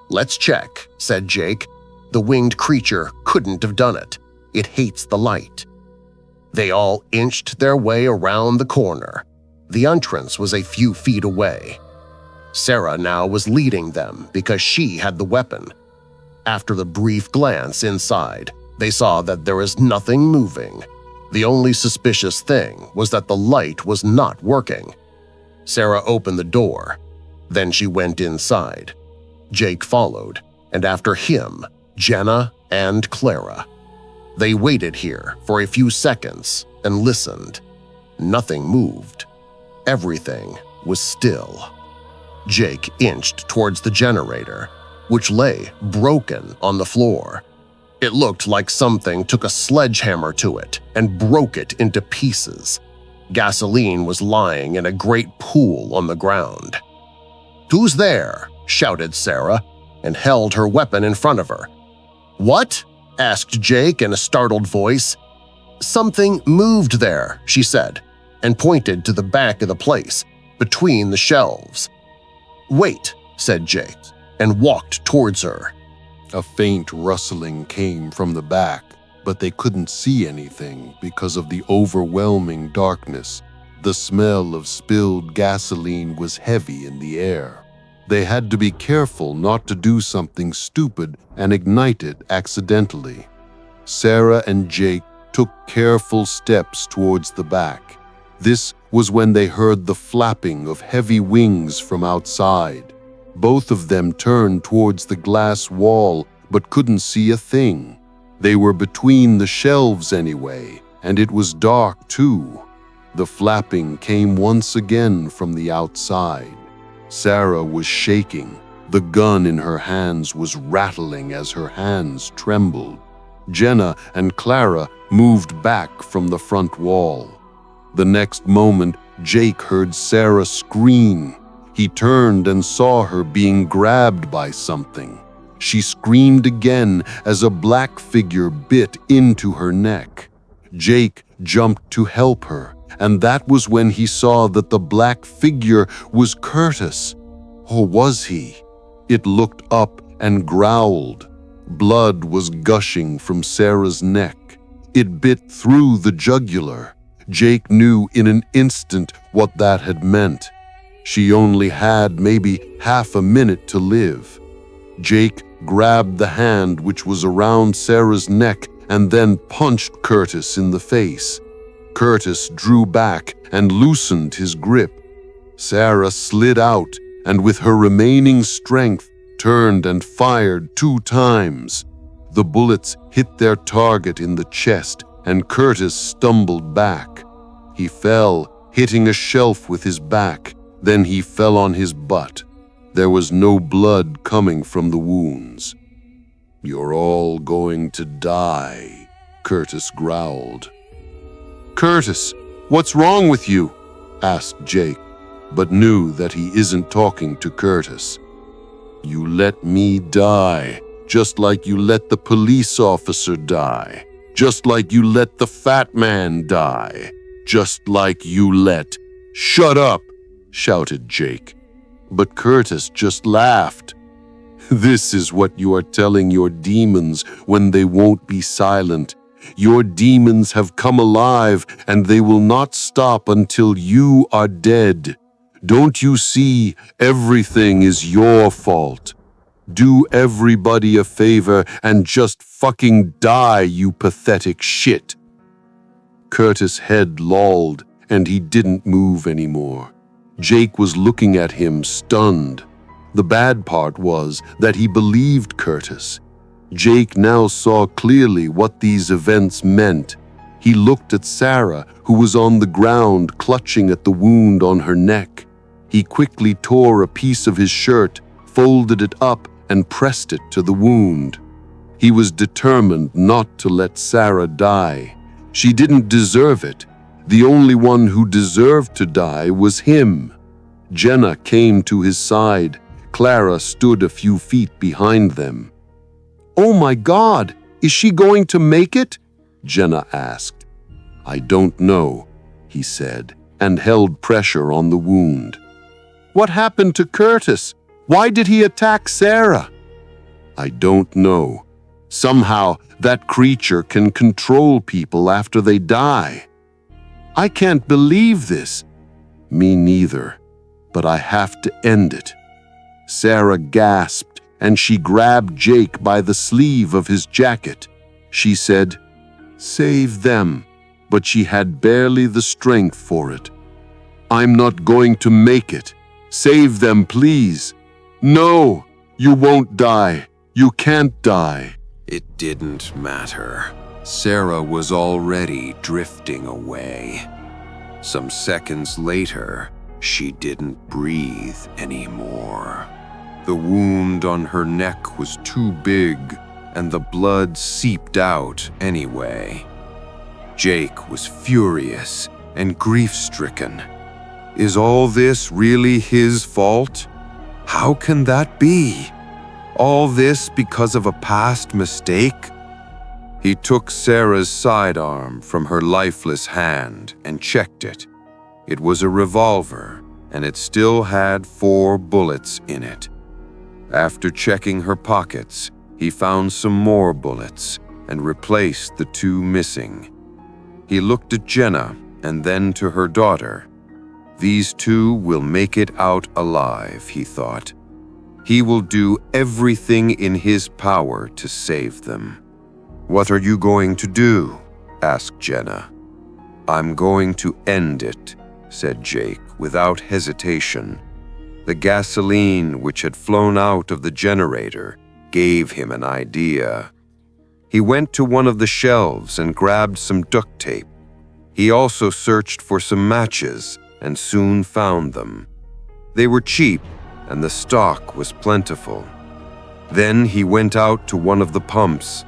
"Let's check," said Jake. "The winged creature couldn't have done it. It hates the light." They all inched their way around the corner. The entrance was a few feet away. Sarah now was leading them because she had the weapon. After the brief glance inside, they saw that there was nothing moving. The only suspicious thing was that the light was not working. Sarah opened the door. Then she went inside. Jake followed, and after him, Jenna and Clara. They waited here for a few seconds and listened. Nothing moved. Everything was still. Jake inched towards the generator, which lay broken on the floor. It looked like something took a sledgehammer to it and broke it into pieces. Gasoline was lying in a great pool on the ground. "Who's there?" shouted Sarah, and held her weapon in front of her. "What?" asked Jake in a startled voice. "Something moved there," she said, and pointed to the back of the place, between the shelves. "Wait," said Jake, and walked towards her. A faint rustling came from the back, but they couldn't see anything because of the overwhelming darkness. The smell of spilled gasoline was heavy in the air. They had to be careful not to do something stupid and ignite it accidentally. Sarah and Jake took careful steps towards the back. This was when they heard the flapping of heavy wings from outside. Both of them turned towards the glass wall but couldn't see a thing. They were between the shelves anyway, and it was dark too. The flapping came once again from the outside. Sarah was shaking. The gun in her hands was rattling as her hands trembled. Jenna and Clara moved back from the front wall. The next moment, Jake heard Sarah scream. He turned and saw her being grabbed by something. She screamed again as a black figure bit into her neck. Jake jumped to help her, and that was when he saw that the black figure was Curtis. Or was he? It looked up and growled. Blood was gushing from Sarah's neck. It bit through the jugular. Jake knew in an instant what that had meant. She only had maybe half a minute to live. Jake grabbed the hand which was around Sarah's neck and then punched Curtis in the face. Curtis drew back and loosened his grip. Sarah slid out and with her remaining strength turned and fired 2 times. The bullets hit their target in the chest and Curtis stumbled back. He fell, hitting a shelf with his back. Then he fell on his butt. There was no blood coming from the wounds. "You're all going to die," Curtis growled. "Curtis, what's wrong with you?" asked Jake, but knew that he isn't talking to Curtis. "You let me die, just like you let the police officer die, just like you let the fat man die, just like you let—" "Shut up!" shouted Jake. But Curtis just laughed. "This is what you are telling your demons when they won't be silent. Your demons have come alive and they will not stop until you are dead. Don't you see, everything is your fault? Do everybody a favor and just fucking die, you pathetic shit." Curtis' head lolled and he didn't move anymore. Jake was looking at him, stunned. The bad part was that he believed Curtis. Jake now saw clearly what these events meant. He looked at Sarah, who was on the ground clutching at the wound on her neck. He quickly tore a piece of his shirt, folded it up, and pressed it to the wound. He was determined not to let Sarah die. She didn't deserve it. The only one who deserved to die was him. Jenna came to his side. Clara stood a few feet behind them. "Oh my God, is she going to make it?" Jenna asked. "I don't know," he said, and held pressure on the wound. "What happened to Curtis? Why did he attack Sarah?" "I don't know. Somehow that creature can control people after they die." "I can't believe this." "Me neither, but I have to end it." Sarah gasped, and she grabbed Jake by the sleeve of his jacket. She said, "Save them," but she had barely the strength for it. "I'm not going to make it. Save them, please." "No, you won't die. You can't die." It didn't matter. Sarah was already drifting away. Some seconds later, she didn't breathe anymore. The wound on her neck was too big, and the blood seeped out anyway. Jake was furious and grief-stricken. Is all this really his fault? How can that be? All this because of a past mistake? He took Sarah's sidearm from her lifeless hand and checked it. It was a revolver, and it still had 4 bullets in it. After checking her pockets, he found some more bullets and replaced the 2 missing. He looked at Jenna and then to her daughter. These 2 will make it out alive, he thought. He will do everything in his power to save them. "What are you going to do?" asked Jenna. "I'm going to end it," said Jake without hesitation. The gasoline which had flown out of the generator gave him an idea. He went to one of the shelves and grabbed some duct tape. He also searched for some matches and soon found them. They were cheap and the stock was plentiful. Then he went out to one of the pumps.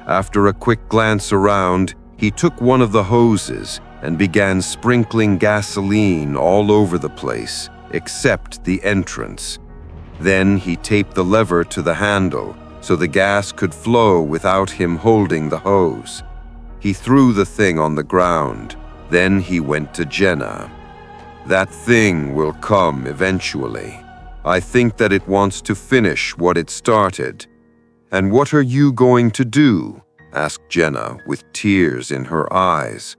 After a quick glance around, he took one of the hoses and began sprinkling gasoline all over the place, except the entrance. Then he taped the lever to the handle so the gas could flow without him holding the hose. He threw the thing on the ground. Then he went to Jenna. "That thing will come eventually. I think that it wants to finish what it started." "And what are you going to do?" asked Jenna with tears in her eyes.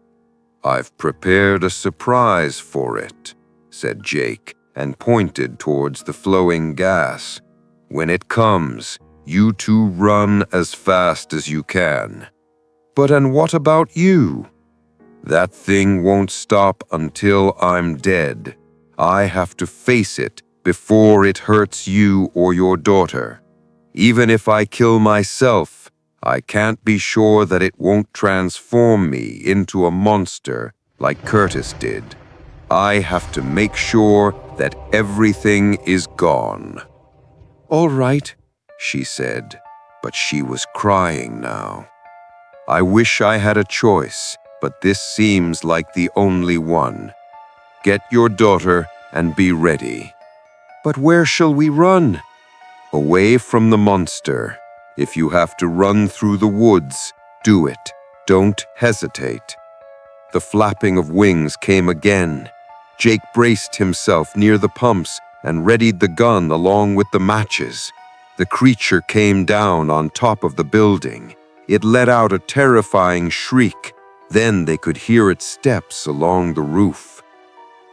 "I've prepared a surprise for it," said Jake, and pointed towards the flowing gas. "When it comes, you two run as fast as you can." "But and what about you?" "That thing won't stop until I'm dead. I have to face it before it hurts you or your daughter. Even if I kill myself, I can't be sure that it won't transform me into a monster like Curtis did. I have to make sure that everything is gone." "All right," she said, but she was crying now. "I wish I had a choice, but this seems like the only one. Get your daughter and be ready." "But where shall we run?" "Away from the monster. If you have to run through the woods, do it. Don't hesitate." The flapping of wings came again. Jake braced himself near the pumps and readied the gun along with the matches. The creature came down on top of the building. It let out a terrifying shriek. Then they could hear its steps along the roof.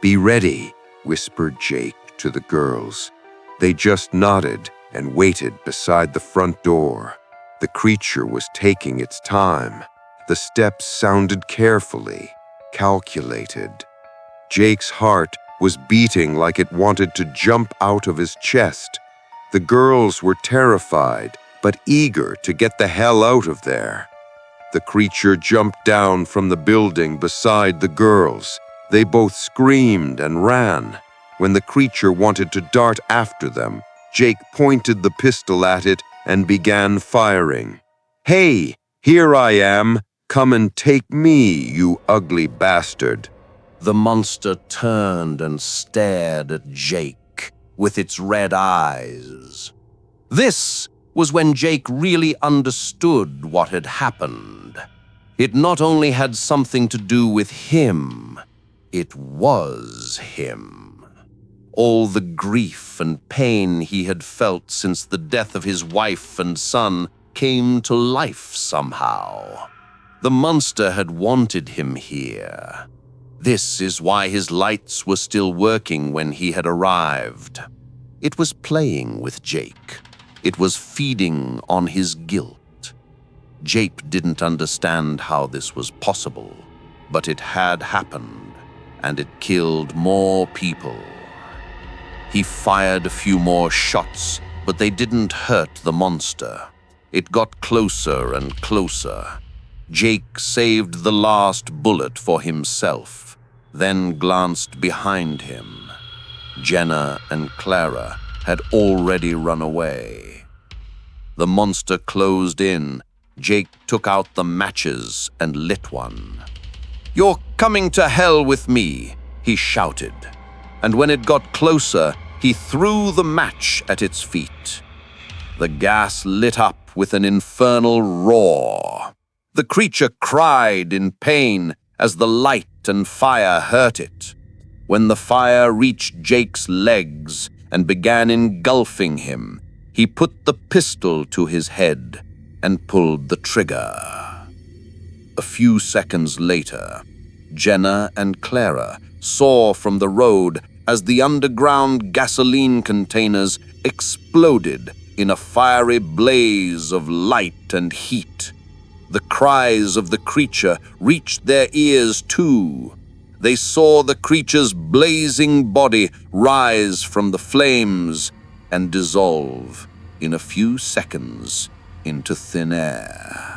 "Be ready," whispered Jake to the girls. They just nodded and waited beside the front door. The creature was taking its time. The steps sounded carefully, calculated. Jake's heart was beating like it wanted to jump out of his chest. The girls were terrified, but eager to get the hell out of there. The creature jumped down from the building beside the girls. They both screamed and ran. When the creature wanted to dart after them, Jake pointed the pistol at it and began firing. "Hey, here I am. Come and take me, you ugly bastard." The monster turned and stared at Jake with its red eyes. This was when Jake really understood what had happened. It not only had something to do with him, it was him. All the grief and pain he had felt since the death of his wife and son came to life somehow. The monster had wanted him here. This is why his lights were still working when he had arrived. It was playing with Jake. It was feeding on his guilt. Jake didn't understand how this was possible, but it had happened, and it killed more people. He fired a few more shots, but they didn't hurt the monster. It got closer and closer. Jake saved the last bullet for himself, then glanced behind him. Jenna and Clara had already run away. The monster closed in. Jake took out the matches and lit one. "You're coming to hell with me," he shouted. And when it got closer, he threw the match at its feet. The gas lit up with an infernal roar. The creature cried in pain as the light and fire hurt it. When the fire reached Jake's legs and began engulfing him, he put the pistol to his head and pulled the trigger. A few seconds later, Jenna and Clara saw from the road as the underground gasoline containers exploded in a fiery blaze of light and heat. The cries of the creature reached their ears too. They saw the creature's blazing body rise from the flames and dissolve in a few seconds into thin air.